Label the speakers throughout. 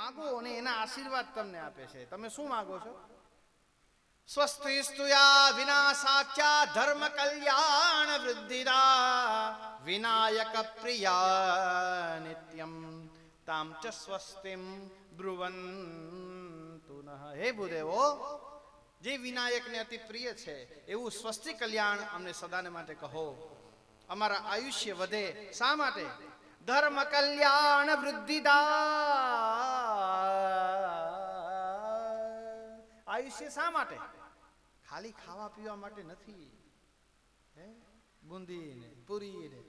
Speaker 1: માગો અને એના આશીર્વાદ તમને આપે છે. તમે શું માગો છો? સ્વસ્તિ સ્તુયા વિનાશાખ્યા ધર્મ કલ્યાણ વૃદ્ધિદા વિનાયક પ્રિયા નિત્યમ તામ ચ સ્વસ્તિમ બ્રુવંતુ નઃ. હે ભૂદેવો, જે વિનાયકને અતિ પ્રિય છે એવું સ્વસ્તિ કલ્યાણ અમને સદાને માટે કહો. અમારા આયુષ્ય વધે. શા માટે? ધર્મ કલ્યાણ વૃદ્ધિદા. આયુષ્ય શા માટે? ખાલી ખાવા પીવા માટે નથી. હે, બુંદી ને પૂરી ને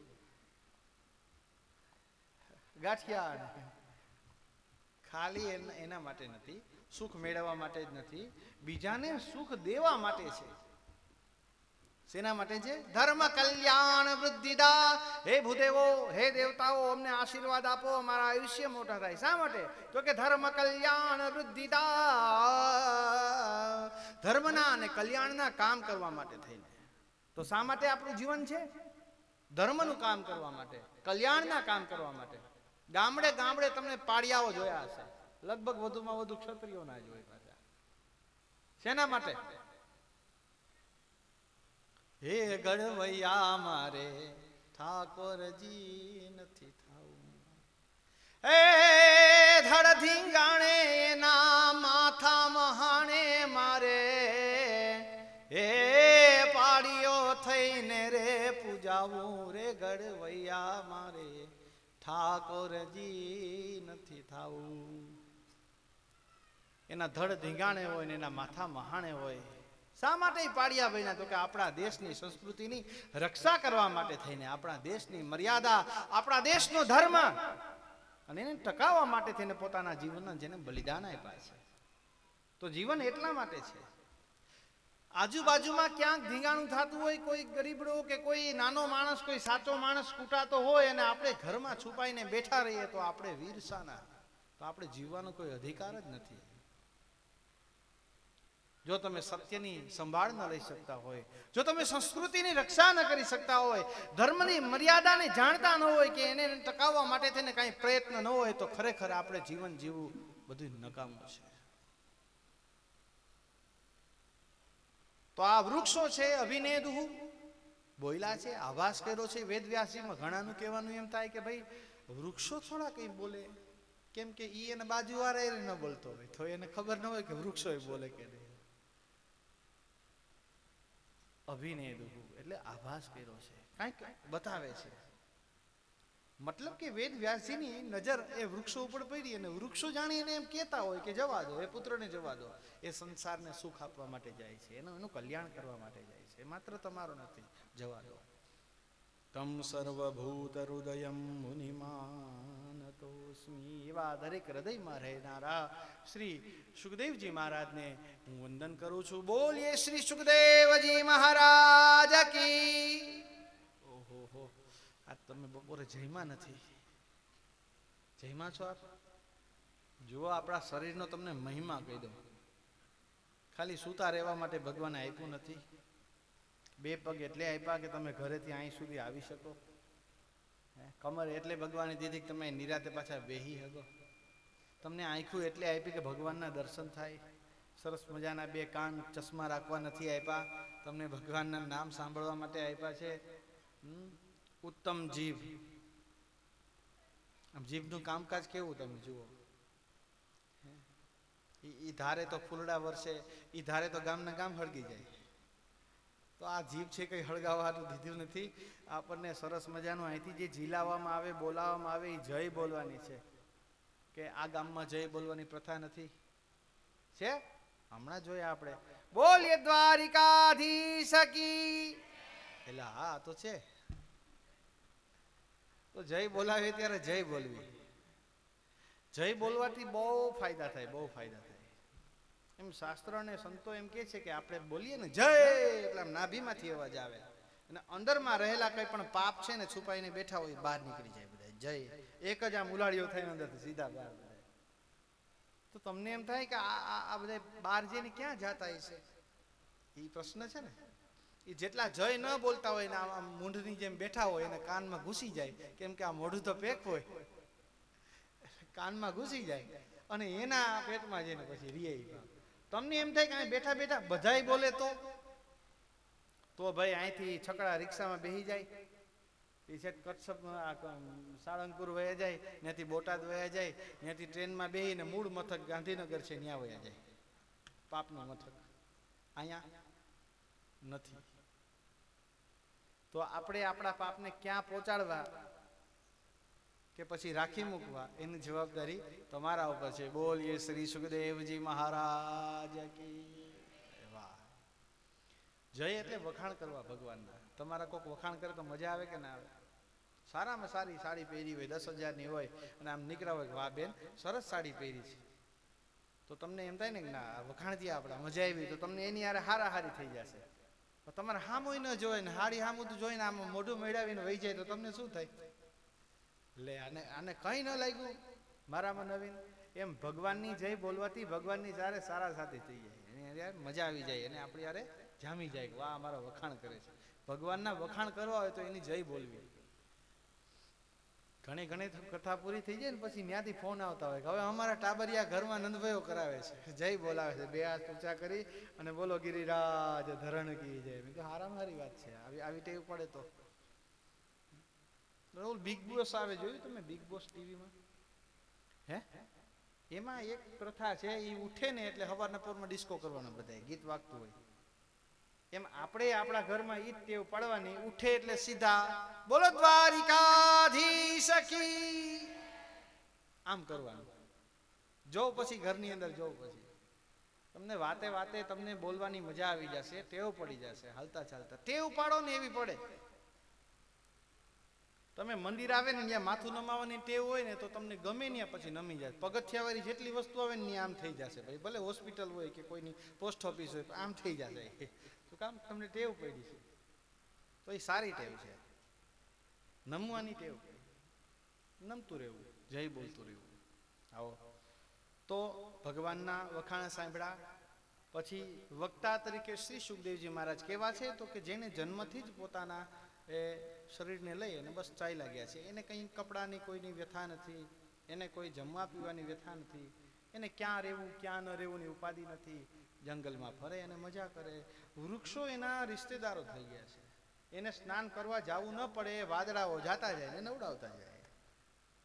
Speaker 1: ગાંઠિયા ને ખાલી એના માટે નથી. સુખ મેળવવા માટે જ નથી, બીજાને સુખ દેવા માટે છે. શેના માટે છે? ધર્મ કલ્યાણ વૃદ્ધિદા. હે ભૂદેવો, હે દેવતાઓ, અમને આશીર્વાદ આપો, અમારા આયુષ્ય મોટા થાય. શા માટે? તો કે ધર્મ કલ્યાણ વૃદ્ધિદા. ધર્મના અને કલ્યાણના કામ કરવા માટે થઈને. તો શા માટે આપણું જીવન છે? ધર્મનું કામ કરવા માટે, કલ્યાણના કામ કરવા માટે. ગામડે ગામડે તમને પાડિયાઓ જોયા હશે, લગભગ વધુમાં વધુ ક્ષત્રિયોના જ હોય પાછા. શેના માટે? હે ગઢવૈયા મારે ઠાકોરજી નથી થાવું. હે ધડ ધીંગાણે એના માથા મહાણે મારે. હે પાડીઓ થઈને રે પૂજાવું રે ગઢવૈયા મારે ઠાકોરજી નથી થાવું. એના ધડ ધીંગાણે હોય ને એના માથા મહાણે હોય. શા માટે પાડ્યા બન્યા? તો કે આપણા દેશની સંસ્કૃતિની રક્ષા કરવા માટે થઈને, આપણા દેશની મર્યાદા, આપણા દેશનો ધર્મ અને એને ટકાવવા માટે થઈને પોતાના જીવનના જેને બલિદાન આપ્યા છે. તો જીવન એટલા માટે છે. આજુબાજુમાં ક્યાંક ધીંગાણું થતું હોય, કોઈ ગરીબડો કે કોઈ નાનો માણસ, કોઈ સાચો માણસ કૂટાતો હોય અને આપણે ઘરમાં છુપાઈને બેઠા રહીએ તો આપણે વીરસાના, તો આપણે જીવવાનો કોઈ અધિકાર જ નથી. જો તમે સત્યની સંભાળ ન લઈ શકતા હોય, જો તમે સંસ્કૃતિની રક્ષા ન કરી શકતા હોય, ધર્મની મર્યાદાને જાણતા ન હોય કે એને ટકાવવા માટે થઈને કાંઈ પ્રયત્ન ન હોય, તો ખરેખર આપણે જીવન જીવવું બધું નકામું છે. તો આ વૃક્ષો છે, અભિનેદુઃ બોયલા છે, આભાસ કર્યો છે વેદવ્યાસજીમાં. ઘણાનું કહેવાનું એમ થાય કે ભાઈ વૃક્ષો થોડા કંઈ બોલે, કેમ કે ઈ એને બાજુવાળા ન બોલતો હોય તો એને ખબર ન હોય કે વૃક્ષો બોલે કે નહીં. અભિનેદુઃ એટલે આભાસ કર્યો છે, કાંઈક બતાવે છે. મતલબ કે વેદ વ્યાસજીની નજર એ વૃક્ષો ઉપર પડી અને વૃક્ષો જાણી એને એમ કહેતા હોય કે જવા દો, એ પુત્રને જવા દો, એ સંસારને સુખ આપવા માટે જાય છે, એનું કલ્યાણ કરવા માટે જાય છે, માત્ર તમારો નથી, જવા દો. તમ સર્વભૂત હૃદયમ મુનિમાનતોસ્મિ. એવા દરેક હૃદયમાં રહેનારા શ્રી સુખદેવજી મહારાજને હું વંદન કરું છું. બોલીએ શ્રી સુખદેવજી મહારાજ કી. ઓહો, આ તમે બપોરે જમ્યા નથી. જમ્યા છો આપ? જુઓ, આપણા શરીરનો તમને મહિમા કહી દો. ખાલી સૂતા રહેવા માટે ભગવાને આપ્યું નથી. 2 પગ એટલે આપ્યા કે તમે ઘરેથી અહીં સુધી આવી શકો. કમર એટલે ભગવાને દીધી કે તમે નિરાતે પાછા બેહી શકો. તમને આંખું એટલે આપી કે ભગવાનના દર્શન થાય. સરસ મજાના 2 કાન, ચશ્મા રાખવા નથી આપ્યા, તમને ભગવાનના નામ સાંભળવા માટે આપ્યા છે. ઉત્તમ જીભ. આમ જીભનું કામકાજ કેવું તમે જુઓ. ઈ ધારે તો ફૂલડા વરસે, ઈ ધારે તો ગામના ગામ હળગી જાય. તો આ જીભ છે કંઈ હળગાવવાનું દીધું નથી આપણને. સરસ મજાનું અહીંથી જે ઝીલાવવામાં આવે, બોલાવવામાં આવે, એ જય બોલવાની છે. કે આ ગામમાં જય બોલવાની પ્રથા નથી છે? હમણાં જોયા આપણે. બોલીએ દ્વારિકાધીશ કી. એટલે હા તો છે. તો જય બોલાવે ત્યારે જય બોલવી. જય બોલવાથી બહુ ફાયદા થાય, બહુ ફાયદા થાય. એમ શાસ્ત્ર અને સંતો એમ કે છે કે આપણે બોલીએ ને જય એટલે આમ નાભીમાંથી અવાજ આવે અને અંદરમાં રહેલા કંઈ પણ પાપ છે ને છુપાઈને બેઠા હોય બહાર નીકળી જાય બધા. જય એક જ આમ ઉલાળીઓ થાય અંદરથી સીધા બહાર. તો તમને એમ થાય કે આ બધા બહાર જઈને ક્યાં જાતા હશે? એ પ્રશ્ન છે ને. એ જેટલા જય ન બોલતા હોય ને આમ મૂંઢની જેમ બેઠા હોય એને કાનમાં ઘૂસી જાય, કેમ કે આ મોઢું તો પેક હોય, કાનમાં ઘૂસી જાય. અને એના પેટમાં જઈને પછી રિયાઈ. તમને એમ થાય કે અહીં બેઠા બેઠા બધાય બોલે તો ભાઈ અહીંથી છકડા રિક્ષામાં બેસી જાય, એ છે કચ્છ સાળંગપુર વયા જાય, ત્યાંથી બોટાદ વયા જાય, ત્યાંથી ટ્રેનમાં બેસીને મૂળ મથક ગાંધીનગર છે ત્યાં વયા જાય, પાપનું મથક અહીંયા નથી. તો આપણે આપણા પાપને ક્યાં પહોંચાડવા કે પછી રાખી મૂકવા એની જવાબદારી તમારા ઉપર છે. બોલીએ શ્રી સુખદેવજી મહારાજ કી. વાહ. જય એટલે વખાણ કરવા ભગવાનના. તમારા કોઈક વખાણ કરે તો મજા આવે કે ના આવે? સારામાં સારી સાડી પહેરી હોય 10,000ની હોય અને આમ નીકળ્યા હોય કે વાહ બેન સરસ સાડી પહેરી છે, તો તમને એમ થાય ને કે ના વખાણ થયા આપણા મજા આવી, તો તમને એની હારે હારાહારી થઈ જશે. તમારે હામુય ન જોઈ ને હાડી હામું તો જોઈને આમ મોઢું મેળાવીને વહી જાય તો તમને શું થાય? લે આને કઈ ન લાગ્યું મારામાં નવીન. એમ ભગવાનની જય બોલવાથી ભગવાનની સારે સારા સાથી થઈ જાય, મજા આવી જાય અને આપણી યારે જામી જાય કે વાહ અમારા વખાણ કરે છે. ભગવાનના વખાણ કરવા હોય તો એની જય બોલવી. ઘણી ઘણી કથા પૂરી થઈ જાય ને પછી ત્યાંથી ફોન આવતા હોય કે હવે અમારા ટાબરિયા ઘરમાં નંદભાઈઓ કરાવે છે, જય બોલાવે છે, બે હાથ ઊંચા કરી અને બોલો ગિરિરાજ ધરણ કી જય. મેં તો હારામાં હારી વાત છે, આવી ટેવ પડે તો. બિગ બોસ આવે, જોયું તમે બિગ બોસ ટીવીમાં? હે એમાં એક પ્રથા છે, એ ઉઠે ને એટલે સવારના પોરમાં ડિસ્કો કરવાનો, બધા ગીત વાગતું હોય. એમ આપણે આપણા ઘરમાં ઈ ટેવ પાડવાની, ઉઠે એટલે સીધા બોલો દ્વારિકાધીશ કી આમ કરવાનું. જો પછી ઘરની અંદર જો પછી તમને વાતે વાતે તમને બોલવાની મજા આવી જશે, ટેવ પડી જશે, હાલતા ચાલતા ટેવ પાડો ને એવી પડે. તમે મંદિર આવે ને ત્યાં માથું નમાવાની ટેવ હોય ને તો તમને ગમે ત્યાં પછી નમી જાય. પગથિયાવાળી જેટલી વસ્તુ આવે ને આમ થઈ જશે ભાઈ, ભલે હોસ્પિટલ હોય કે કોઈની પોસ્ટ ઓફિસ હોય આમ થઈ જશે. તો કામ તમને ટેવ પડી છે, તો એ સારી ટેવ છે. નમવાની ટેવ, નમતું રહેવું, જય બોલતું રહેવું. આવો તો ભગવાનના વખાણ સાંભળ્યા પછી વક્તા તરીકે શ્રી સુખદેવજી મહારાજ કેવા છે? તો કે જેને જન્મથી જ પોતાના એ શરીરને લઈ અને બસ ચાલ્યા ગયા છે, એને કંઈ કપડાની કોઈની વ્યથા નથી, એને કોઈ જમવા પીવાની વ્યથા નથી, એને ક્યાં રહેવું ક્યાં ન રહેવુંની ઉપાધિ નથી, જંગલમાં ફરે અને મજા કરે. વૃક્ષો એના રિશ્તેદારો થઈ ગયા છે, એને સ્નાન કરવા જવું ન પડે, વાદળાઓ જાતા જાય ને નવડાવતા જાય.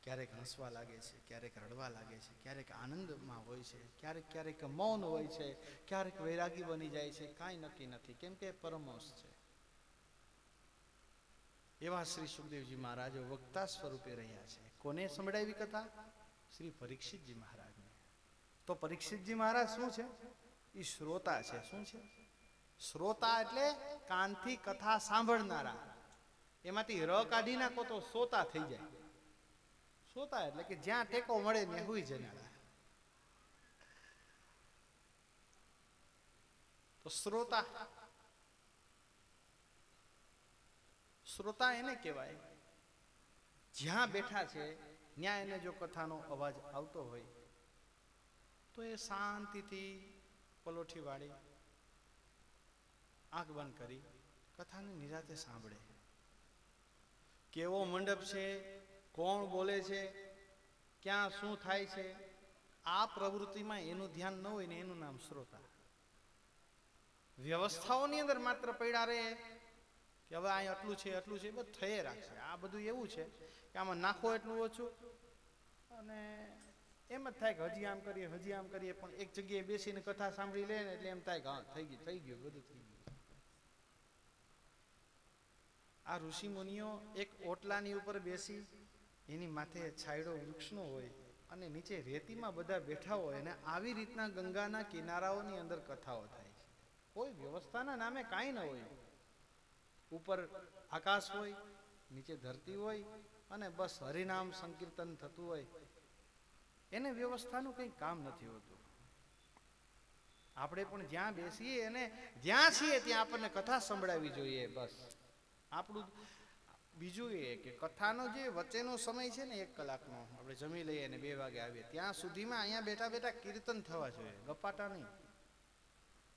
Speaker 1: ક્યારેક હસવા લાગે છે, ક્યારેક રડવા લાગે છે, ક્યારેક આનંદમાં હોય છે, ક્યારેક ક્યારેક મૌન હોય છે, ક્યારેક વૈરાગી બની જાય છે, કાંઈ નક્કી નથી, કેમ કે પરમહંસ છે. એવા શ્રી સુખદેવજી મહારાજ વક્તા સ્વરૂપે રહ્યા છે. કોને સંભળાવી કથા? શ્રી પરીક્ષિતજી મહારાજને. તો પરીક્ષિતજી મહારાજ શું છે? એ શ્રોતા છે. શું છે? શ્રોતા એટલે કાનથી કથા સાંભળનારા. એમાંથી ર કાઢી નાખો તો શ્રોતા થઈ જાય. શ્રોતા એટલે કે જ્યાં ટેકો મળે ત્યાં હુઈ જનારા. તો શ્રોતા, શ્રોતા એને કહેવાય જ્યાં બેઠા છે ત્યાં એને જો કથાનો અવાજ આવતો હોય તો એ શાંતિથી પલોઠી વાળી આંખ બંધ કરી કથાને નિરાતે સાંભળે. કેવો મંડપ છે, કોણ બોલે છે, ક્યાં શું થાય છે, આ પ્રવૃત્તિમાં એનું ધ્યાન ન હોય ને એનું નામ શ્રોતા. વ્યવસ્થાઓની અંદર માત્ર પડ્યા રહે કે હવે અહીં આટલું છે એટલું છે, બધું થઈ રાખશે. આ બધું એવું છે કે આમાં નાખો એટલું ઓછું અને એમ જ થાય કે હજી આમ કરીએ, પણ એક જગ્યાએ બેસીને કથા સાંભળી લે ને એટલે એમ થાય કે હા થઈ ગયું બધું થઈ ગયું. આ ઋષિ મુનિઓ એક ઓટલાની ઉપર બેસી, એની માથે છાંયડો વૃક્ષનો હોય અને નીચે રેતીમાં બધા બેઠા હોય અને આવી રીતના ગંગાના કિનારાઓની અંદર કથાઓ થાય છે. કોઈ વ્યવસ્થાના નામે કાંઈ ન હોય. ઉપર આકાશ હોય, નીચે ધરતી હોય અને બસ હરિનામ સંકીર્તન થતું હોય. એને વ્યવસ્થાનું કંઈ કામ નથી હોતું. આપણે પણ જ્યાં બેસીએ અને જ્યાં છીએ ત્યાં આપણને કથા સંભળાવી જોઈએ. બસ આપણું બીજું એ કે કથાનો જે વચ્ચેનો સમય છે ને 1 કલાકનો, આપણે જમી લઈએ અને 2 વાગે આવીએ ત્યાં સુધીમાં અહીંયા બેઠા બેઠા કીર્તન થવા જોઈએ, ગપાટા નહીં.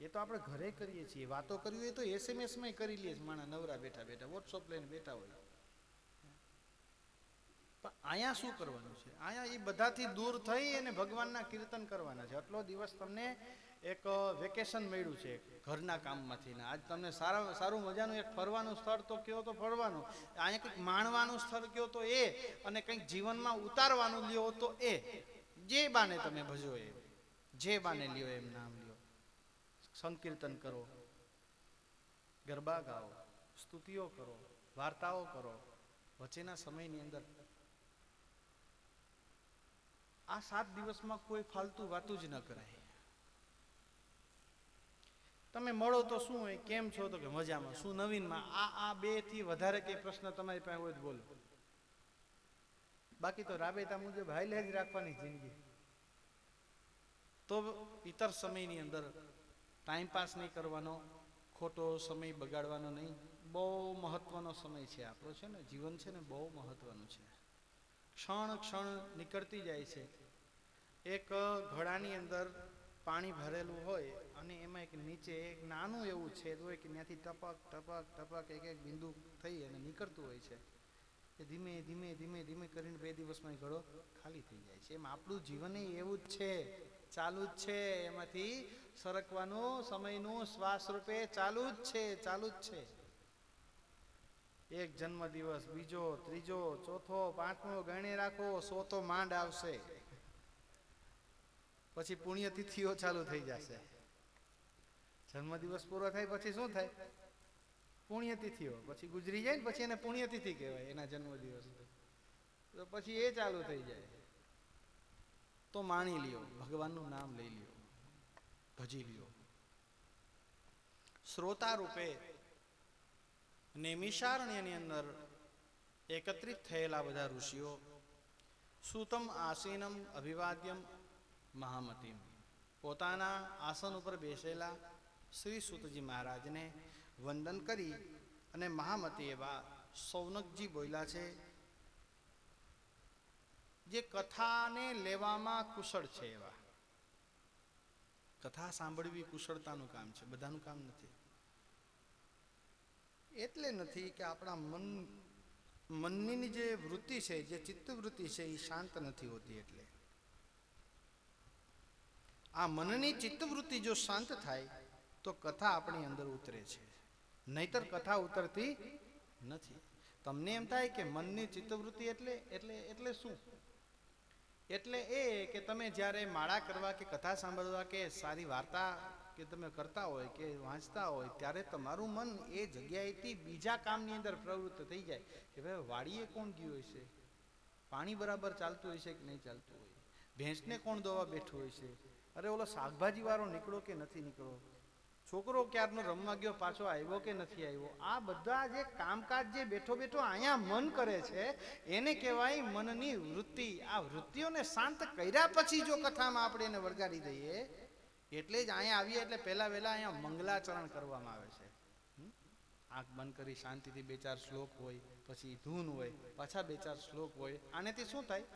Speaker 1: એ તો આપણે ઘરે કરીએ છીએ. વાતો કરવી હોય તો SMS માં કરી લઈએ માણસ નવરા બેઠા બેઠા, વોટ્સઅપ લઈને બેઠા હોય. પણ અહીંયા શું કરવાનું છે? અહીંયા એ બધાથી દૂર થઈ અને ભગવાનના કીર્તન કરવાના છે. આટલો દિવસ તમને એક વેકેશન મળ્યું છે ઘરના કામમાંથી ને આજ તમને સારું મજાનું એક ફરવાનું સ્થળ તો કયો તો ફરવાનું, અહીંયા કંઈક માણવાનું સ્થળ કયો તો એ, અને કંઈક જીવનમાં ઉતારવાનું લ્યો તો એ. જે બાને તમે ભજો એ, જે બાને લ્યો એમ નામ લ્યો, સંકીર્તન કરો, ગરબા ગાઓ, સ્તુતિઓ કરો, વાર્તાઓ કરો, વચ્ચેના સમયની અંદર આ 7 દિવસમાં કોઈ ફાલતુ વાતું જ ન કરાય. તમે મળો તો શું હોય, કેમ છો તો કે મજામાં, શું નવીનમાં, આ 2 થી વધારે કઈ પ્રશ્ન તમારી પાસે હોય તો બોલો. બાકી તો રાબેતા મુજબ હાઈલે જ રાખવાની જિંદગી. તો ઇતર સમયની અંદર ટાઈમ પાસ નહીં કરવાનો, ખોટો સમય બગાડવાનો નહીં. બહુ મહત્વનો સમય છે આપણો, છે ને જીવન છે ને બહુ મહત્વનું છે. ક્ષણ ક્ષણ નીકળતી જાય છે. એક ઘડાની અંદર પાણી ભરેલું હોય અને એમાં એક નીચે એક નાનું એવું છેદ હોય કે ત્યાંથી ટપક ટપક ટપક એક એક બિંદુ થઈ અને નીકળતું હોય છે. એ ધીમે ધીમે ધીમે ધીમે કરીને 2 દિવસમાં ઘડો ખાલી થઈ જાય છે. એમ આપણું જીવન એવું જ છે, ચાલુ જ છે. એમાંથી સરકવાનું સમયનું શ્વાસ રૂપે ચાલુ જ છે, ચાલુ જ છે. એક જન્મ દિવસ, બીજો, ત્રીજો, ચોથો, 5મો ગણે રાખો, 100 તો માંડ આવશે. પછી પુણ્યતિથિઓ ચાલુ થઈ જશે. જન્મ દિવસ પૂરો થાય પછી શું થાય? પુણ્યતિથિઓ. પછી ગુજરી જાય ને પછી એને પુણ્યતિથિ કહેવાય, એના જન્મ દિવસ. તો પછી એ ચાલુ થઈ જાય. તો માણી લ્યો, ભગવાનનું નામ લઈ લ્યો, ભજી લ્યો. શ્રોતા રૂપે નૈમિષારણ્યની અંદર એકત્રિત થયેલા બધા ઋષિઓ સૂતમ આસીનમ અભિવાદ્યમ મહામતીમ, પોતાના આસન ઉપર બેસેલા શ્રી સૂતજી મહારાજને વંદન કરી અને મહામતી એવા સૌનકજી બોલ્યા છે, જે કથાને લેવામાં કુશળ છે. એવા કથા સાંભળવી કુશળતાનું કામ છે, બધાનું કામ નથી. એટલે નથી કે આપણા મનની જે વૃત્તિ છે, જે ચિત્તવૃત્તિ છે, એ શાંત નથી હોતી. એટલે આ મનની ચિત્તવૃત્તિ જો શાંત થાય તો કથા આપણી અંદર ઉતરે છે, નહીતર કથા ઉતરતી નથી. તમને એમ થાય કે મનની ચિત્તવૃત્તિ એટલે શું? એટલે એ કે તમે જ્યારે માળા કરવા કે કથા સાંભળવા કે સારી વાર્તા કે તમે કરતા હોય કે વાંચતા હોય, ત્યારે તમારું મન એ જગ્યાએથી બીજા કામની અંદર પ્રવૃત્ત થઈ જાય કે ભાઈ વાડીએ કોણ ગયું હશે, પાણી બરાબર ચાલતું હોય છે કે નહીં ચાલતું હોય, ભેંસને કોણ દોવા બેઠું હોય છે, અરે ઓલો શાકભાજી વાળો નીકળો કે નથી નીકળો, છોકરો ક્યારનો રમવા ગયો પાછો આવ્યો કે નથી આવ્યો. આ બધા જે કામકાજ જે બેઠો બેઠો અહીંયા મન કરે છે એને કહેવાય મનની વૃત્તિ. આ વૃત્તિઓને શાંત કર્યા પછી જો કથામાં આપણે એને વળગાડી દઈએ, એટલે જ અહીંયા આવીએ એટલે પહેલા વહેલા અહીંયા મંગલાચરણ કરવામાં આવે છે. આંખ બંધ કરી શાંતિથી 2-4 શ્લોક હોય, પછી ધૂન હોય, પાછા 2-4 શ્લોક હોય. આનેથી શું થાય?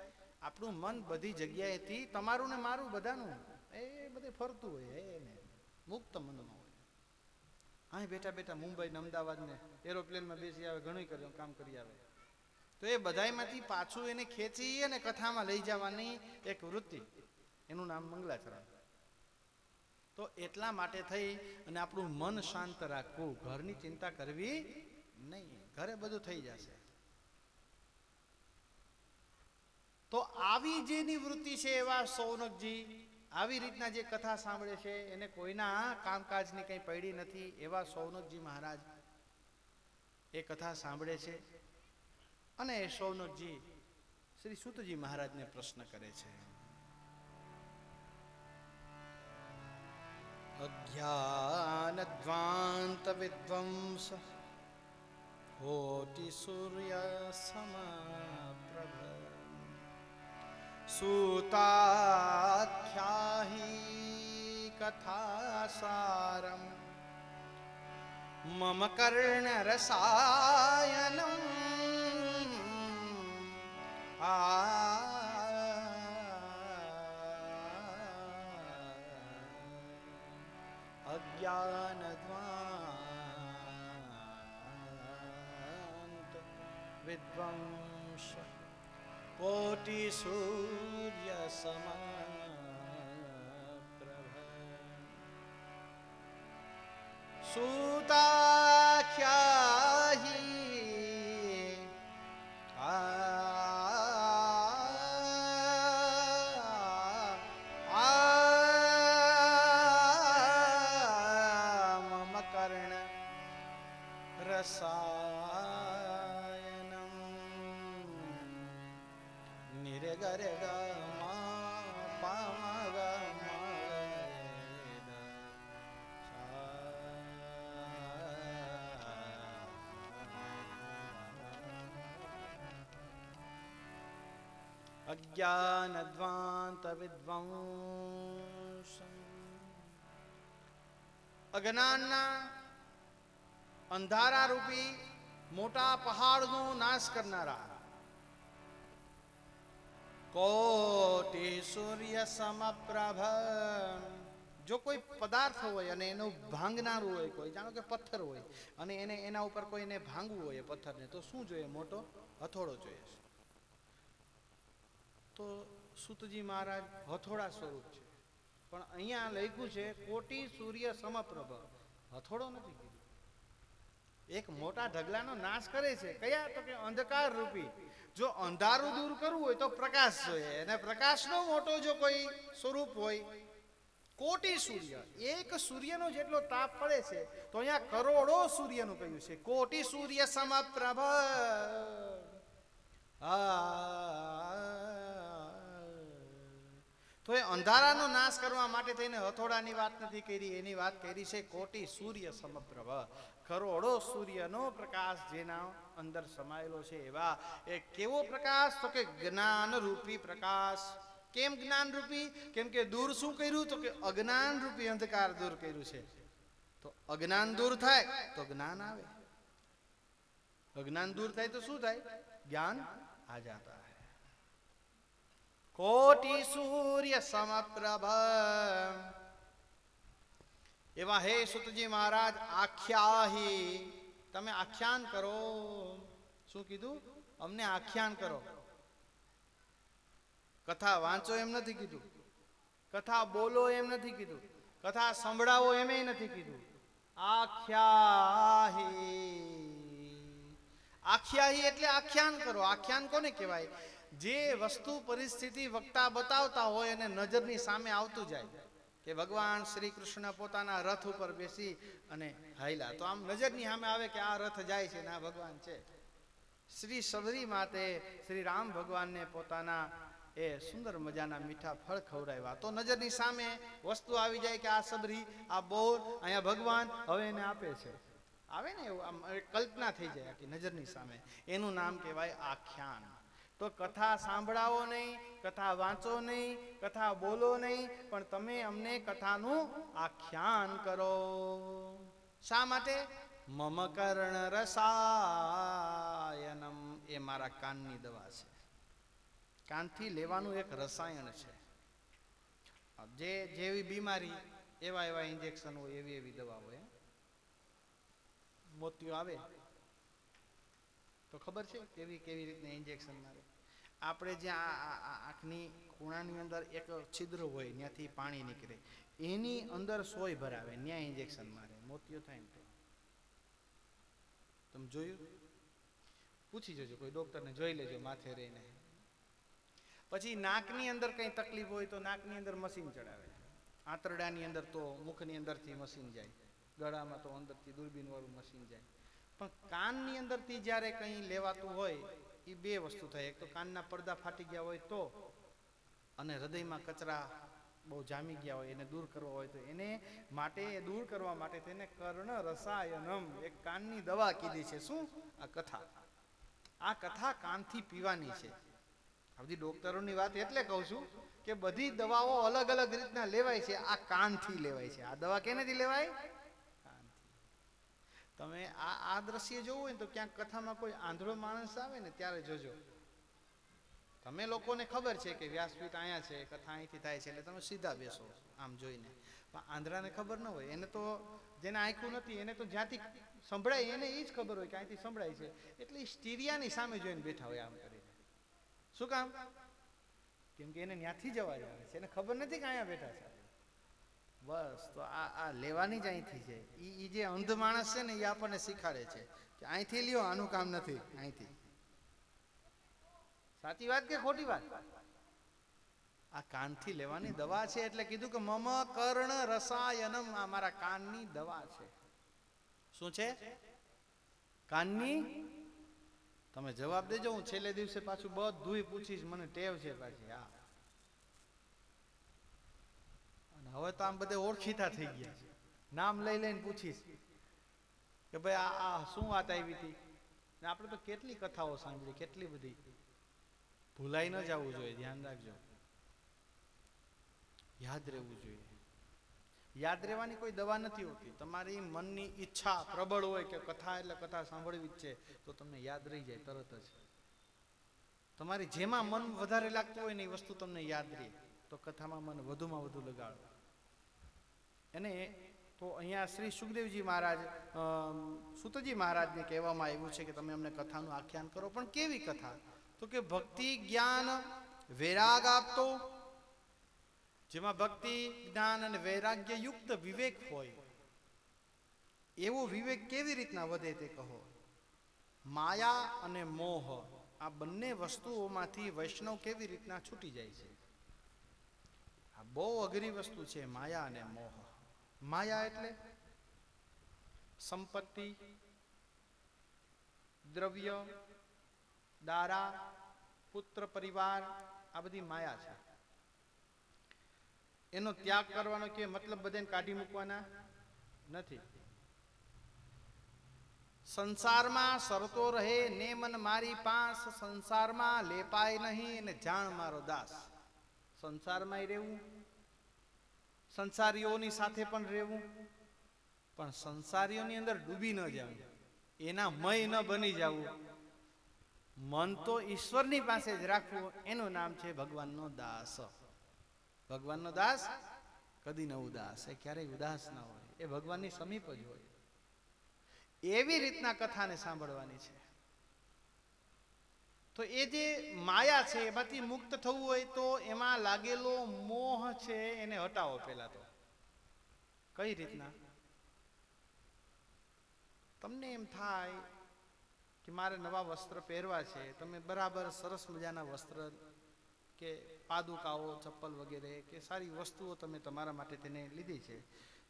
Speaker 1: આપણું મન બધી જગ્યાએથી, તમારું ને મારું બધાનું, એ બધે ફરતું હોય, એને મુક્ત મનમાં હોય. અહીં બેઠા બેઠા મુંબઈ ને અમદાવાદ ને એરોપ્લેનમાં બેસી આવે, ઘણું કામ કરી આવે. તો એ બધાયમાંથી પાછું એને ખેંચી અને કથામાં લઈ જવાની એક વૃત્તિ, એનું નામ મંગલાચરણ. તો એટલા માટે થઈ અને આપણું મન શાંત રાખવું, ઘરની ચિંતા કરવી નહીં, ઘરે બધું થઈ જશે. તો આવી જેની વૃત્તિ છે એવા સૌનકજી આવી રીતના જે કથા સાંભળે છે, એને કોઈના કામકાજની કંઈ પડી નથી. એવા સૌનકજી મહારાજ એ કથા સાંભળે છે અને એ સૌનકજી શ્રી સૂતજી મહારાજને પ્રશ્ન કરે છે. અજ્ઞાનધ્વાંત વિદ્વંસ કોટિ સૂર્ય સમપ્રભ સૂતાખ્યાહી કથાસારમ મમ કર્ણરસાયનમ અજ્ઞાનધ્વાંત વિદ્વંસ कोटि सूर्य समान सूताख्याहि मम कर्ण रसायनम निरगर अज्ञानध्वांत विद्वांस अज्ञानना અંધારા રૂપી મોટા પહાડનો નાશ કરનારા કોટિ સૂર્ય સમપ્રભ જો કોઈ પદાર્થ હોય અને એનું ભાંગનારું હોય કોઈ, જાણો કે પથ્થર હોય અને એને એના ઉપર કોઈને ભાંગવું હોય પથ્થરને, તો શું જોઈએ? મોટો હથોડો જોઈએ. તો સૂતજી મહારાજ હથોડા સ્વરૂપ છે, પણ અહીંયા લખ્યું છે કોટિ સૂર્ય સમપ્રભ. હથોડો નથી કીધું. એક મોટા ઢગલાનો નાશ કરે છે. કયા? તો કે અંધકાર રૂપી. જો અંધારું દૂર કરવું હોય તો પ્રકાશ જોઈએ, અને પ્રકાશનો મોટો જો કોઈ સ્વરૂપ હોય, કોટિ સૂર્ય, એક સૂર્યનો જેટલો તાપ પડે છે, તો અહીંયા કરોડો સૂર્યનું કહ્યું છે. કોટિ સૂર્ય સમપ્રભ. તો એ અંધારાનો નાશ કરવા માટે થઈને હથોડાની વાત નથી કરી, એની વાત કરી છે કોટિ સૂર્ય સમપ્રભ. કરોડો સૂર્યનો પ્રકાશ જેના અંદર સમાયેલો છે એવા એ કેવો પ્રકાશ? તો કે જ્ઞાન રૂપી પ્રકાશ. કેમ જ્ઞાન રૂપી? કેમ કે દૂર શું કર્યું? તો કે અજ્ઞાન રૂપી અંધકાર દૂર કર્યું છે. તો અજ્ઞાન દૂર થાય તો જ્ઞાન આવે. અજ્ઞાન દૂર થાય તો શું થાય? જ્ઞાન આ જાતા હૈ. કોટિ સૂર્ય સમપ્રભ. એવા હે સુતજી મહારાજ, આખ્યાહી, તમે આખ્યાન કરો. શું કીધું? અમને આખ્યાન કરો. કથા વાંચો એમ નથી કીધું, કથા બોલો એમ નથી કીધું, કથા સંભળાવો એમ નથી કીધું. આખ્યાહી. આખ્યાહી એટલે આખ્યાન કરો. આખ્યાન કોને કહેવાય? જે વસ્તુ પરિસ્થિતિ વક્તા બતાવતા હોય અને નજરની સામે આવતું જાય કે ભગવાન શ્રી કૃષ્ણ પોતાના રથ ઉપર બેસી અને હાયલા, તો આમ નજરની સામે આવે કે આ રથ જાય છે ને આ ભગવાન છે. શ્રી સબરી માતે શ્રી રામ ભગવાનને પોતાના એ સુંદર મજાના મીઠા ફળ ખવડાવ્યા, તો નજરની સામે વસ્તુ આવી જાય કે આ સબરી, આ બોર, અહીંયા ભગવાન હવે એને આપે છે. આવે ને એવું, આમ કલ્પના થઈ જાય કે નજરની સામે. એનું નામ કહેવાય આખ્યાન. તો કથા સાંભળાવો નહીં, કથા વાંચો નહીં, કથા બોલો નહીં, પણ તમે અમને કથાનું આખ્યાન કરો. શા માટે? મમ કર્ણ રસાયનમ. એ મારા કાનની દવા છે. કાનથી લેવાનું એક રસાયણ છે. જે જેવી બીમારી એવા એવા ઇન્જેક્શન હોય, એવી એવી દવા હોય. મોતિયો આવે તો ખબર છે કેવી કેવી રીતના ઇન્જેક્શન મારે. આપણે જ્યાં આંખની ખૂણાની અંદર એક છિદ્ર હોય, ત્યાંથી પાણી નીકળે, એની અંદર સોય ભરાવે, ત્યાં ઇન્જેક્શન મારે. મોતિયો થાય ને તો તમે જોયું? પૂછી જોજો, કોઈ ડોક્ટરને જોઈ લેજો માથે રહીને. પછી નાકની અંદર કંઈ તકલીફ હોય તો નાકની અંદર મશીન ચડાવે. આંતરડાની અંદર તો મુખની અંદરથી મશીન જાય, ગળામાં તો અંદરથી દૂરબીન વાળું મશીન જાય. પણ કાનની અંદરથી જ્યારે કંઈ લેવાતું હોય, એ બે વસ્તુ થાય. એક તો કાનના પડદા ફાટી ગયા હોય તો, અને હૃદયમાં કચરા બહુ જામી ગયા હોય, એને દૂર કરવા હોય તો એને માટે, દૂર કરવા માટે તેને કર્ણ રસાયનમ, એક કાનની દવા કીધી છે. શું? આ કથા. આ કથા કાનથી પીવાની છે. આ બધી ડોક્ટરોની વાત એટલે કહું છું કે બધી દવાઓ અલગ અલગ રીતના લેવાય છે. આ કાનથી લેવાય છે. આ દવા કેનેથી લેવાય? તમે આ દ્રશ્ય જોવું હોય ને તો ક્યાંક કથામાં કોઈ આંધળો માણસ આવે ને ત્યારે જોજો. તમે લોકોને ખબર છે કે વ્યાસપીઠ અહીંયા છે, કથા અહીંથી થાય છે, એટલે તમે સીધા બેસો આમ જોઈને. પણ આંધળાને ખબર ન હોય, એને તો જેને આંખું નથી એને તો જ્યાંથી સંભળાય એને એ જ ખબર હોય કે અહીંથી સંભળાય છે, એટલે સ્ટીરિયાની સામે જોઈને બેઠા હોય આમ કરીને. શું કામ? કેમ કે એને ત્યાંથી જવા આવે છે, એને ખબર નથી કે અહીંયા બેઠા છે. બસ તો આ લેવાની જ અહીંથી છે. એ જે અંધ માણસ છે ને એ આપણને શીખાડે છે કે અહીંથી લ્યો, આનું કામ નથી અહીંથી. સાચી વાત કે ખોટી વાત? આ કાનથી લેવાની દવા છે એટલે કીધું કે મમ કર્ણ રસાયનમ, આ મારા કાનની દવા છે. શું છે? કાનની. તમે જવાબ દેજો, હું છેલ્લે દિવસે પાછું બધું પૂછીશ, મને ટેવ છે પાછી. હા, અને હવે તો આમ બધે ઓળખીતા થઈ ગયા છે, નામ લઈ લઈને પૂછીશ કે ભાઈ આ શું વાત આવી હતી. આપણે તો કેટલી કથાઓ સાંભળી, કેટલી બધી. ભૂલાઈ ન જવું જોઈએ, ધ્યાન રાખજો, યાદ રહેવું જોઈએ. યાદ રહેવાની કોઈ દવા નથી હોતી. તમારી મનની ઈચ્છા પ્રબળ હોય કે કથા એટલે કથા સાંભળવી જ છે, તો તમને યાદ રહી જાય તરત જ. તમારી જેમાં મન વધારે લાગતું હોય ને એ વસ્તુ તમને યાદ રહે, તો કથામાં મન વધુમાં વધુ લગાડો. એને તો અહીંયા શ્રી સુખદેવજી મહારાજ, સુતજી મહારાજને કહેવામાં આવ્યું છે કે તમે અમને કથાનું આખ્યાન કરો. પણ કેવી કથા? તો કે ભક્તિ, જ્ઞાન, વૈરાગ આપતો, જેમાં ભક્તિ, જ્ઞાન અને વૈરાગ્ય યુક્ત વિવેક હોય. એવો વિવેક કેવી રીતના વધે તે કહો. માયા અને મોહ, આ બંને વસ્તુઓમાંથી વૈષ્ણવ કેવી રીતના છૂટી જાય છે. આ બહુ અઘરી વસ્તુ છે, માયા અને મોહ. માયા એટલે સંપત્તિ, દ્રવ્ય, દારા, પુત્ર, પરિવાર, આ બધી માયા છે. એનો ત્યાગ કરવાનો કે મતલબ બધાને કાઢી મૂકવાના નથી. સંસારમાં સરતો રહે ને મન મારી પાસ, સંસારમાં લેપાય નહીં ને જાણ મારો દાસ. સંસારમાં રહેવું, સંસારીઓની સાથે પણ રહેવું, પણ સંસારીઓની અંદર ડૂબી ન જવું, એના મય ન બની જવું. મન તો ઈશ્વરની પાસે જ રાખવું, એનું નામ છે ભગવાનનો દાસ. ભગવાનનો દાસ કદી ન ઉદાસ, એ ક્યારેય ઉદાસ ના હોય, એ ભગવાનની સમીપ જ હોય. એવી રીતના કથાને સાંભળવાની છે. તો એ જે માયા છે એમાંથી મુક્ત થવું હોય તો એમાં લાગેલો મોહ છે એને હટાવો. પહેલા તો કઈ રીતના? તમને એમ થાય કે મારે નવા વસ્ત્ર પહેરવા છે, તમે બરાબર સરસ મજાના વસ્ત્ર કે પાદુકાઓ, ચપ્પલ વગેરે કે સારી વસ્તુઓ તમે તમારા માટે તેને લીધી છે.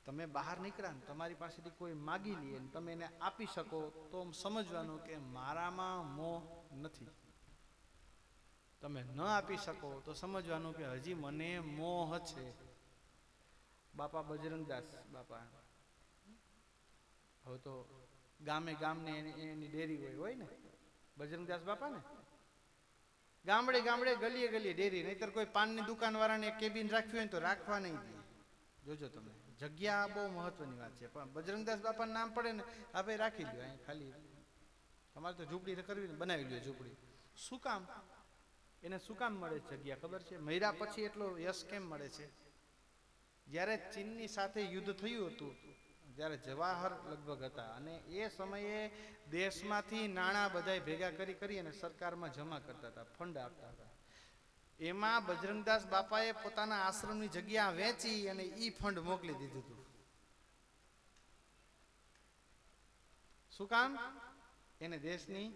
Speaker 1: તમે બહાર નીકળ્યા ને તમારી પાસેથી કોઈ માગી લે ને તમે એને આપી શકો તો સમજવાનું કે મારામાં મોહ નથી. તમે ન આપી શકો તો સમજવાનું કે હજી મને મોહ છે. બાપા બજરંગદાસ બાપા, હવે તો ગામે ગામને એની ડેરી હોય ને, બજરંગદાસ બાપા ને ગામડે ગામડે ગલીએ ગલીએ ડેરી. નહીતર કોઈ પાનની દુકાન વાળાને કેબિન રાખ્યું હોય તો રાખવા નહીં દે. જોજો તમે, જગ્યા બહુ મહત્વની વાત છે. પણ બજરંગદાસ બાપાનું નામ પડે ને, આપણે રાખી લ્યો અહીં ખાલી. તમારે તો ઝૂંપડી કરવી ને બનાવી લ્યો ઝૂંપડી. શું કામ? એને શું કામ મળે જગ્યા ખબર છે? મર્યા પછી એટલો યશ કેમ મળે છે? જ્યારે ચીનની સાથે યુદ્ધ થયું હતું ત્યારે જવાહર લગભગ હતા, અને એ સમયે દેશમાંથી નાણાં બધાય ભેગા કરી અને સરકારમાં જમા કરતા હતા, ફંડ આપતા હતા. એમાં બજરંગદાસ બાપાએ પોતાના આશ્રમની જગ્યા વેચી અને ઈ ફંડ મોકલી દીધું હતું. શું કામ? એને દેશની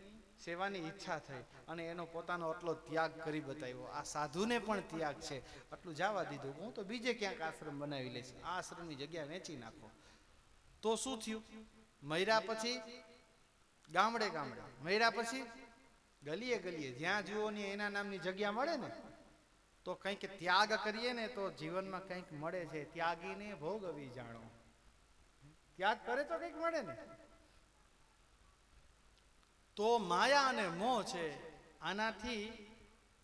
Speaker 1: સેવાની ઈચ્છા થઈ અને એનો પોતાનો આટલો ત્યાગ કરી બતાવ્યો. આ સાધુને પણ ત્યાગ છે, આટલું જવા દીધું. હું તો બીજે ક્યાંક આશ્રમ બનાવી લઈશ, આ આશ્રમની જગ્યા વેચી નાખો. તો શું થયું? મર્યા પછી ગામડે ગામડે, મર્યા પછી ગલીએ ગલીએ, જ્યાં જુઓ ને એના નામની જગ્યા મળે ને, તો કંઈક ત્યાગ કરીએ ને તો જીવનમાં કંઈક મળે છે. ત્યાગીને ભોગવી જાણો. ત્યાગ કરે તો કંઈક મળે ને. તો માયા અને મોહ છે, આનાથી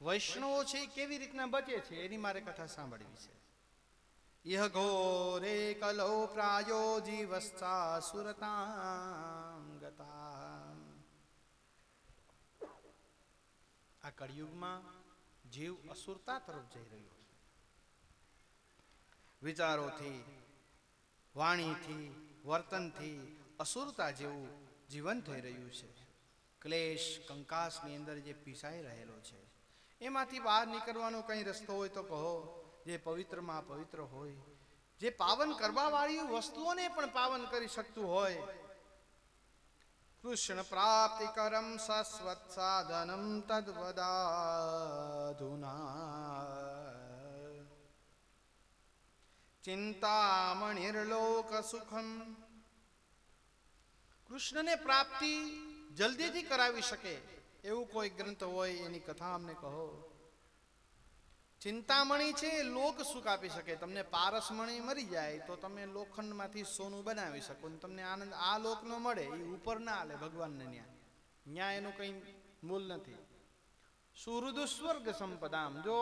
Speaker 1: વૈષ્ણવો છે કેવી રીતના બચે છે એની મારે કથા સાંભળવી છે. યહ ઘોરે કલો પ્રાયો જીવસ્તા સુરતામ ગતા. આ કળિયુગમાં જીવ અસુરતા તરફ જઈ રહ્યો છે. વિચારોથી, વાણીથી, વર્તનથી અસુરતા જેવું જીવન થઈ રહ્યું છે. ક્લેશ કંકાસની અંદર જે પીસાઈ રહેલો છે એમાંથી બહાર નીકળવાનો કઈ રસ્તો હોય તો કહો, જે પવિત્રમાં પવિત્ર હોય, જે પાવન કરવા વાળી વસ્તુઓને પણ પાવન કરી શકતું હોય. કૃષ્ણ પ્રાપ્તિ કરમ શાશ્વત સાધનમ તદ્વદાધુના ચિંતામણિર્લોક સુખમ. કૃષ્ણને પ્રાપ્તિ જલ્દીથી કરાવી શકે એવું કોઈ ગ્રંથ હોય એની કથા અમને કહો. ચિંતામણી છે એ લોક સુખ આપી શકે. તમને પારસમણી મરી જાય તો તમે લોખંડમાંથી સોનું બનાવી શકો ને તમને આનંદ આ લોકનો મળે. એ ઉપર ના હાલે ભગવાનને ન્યા એનું કઈ મૂલ નથી. સુહૃદ સ્વર્ગ સંપદામ. જો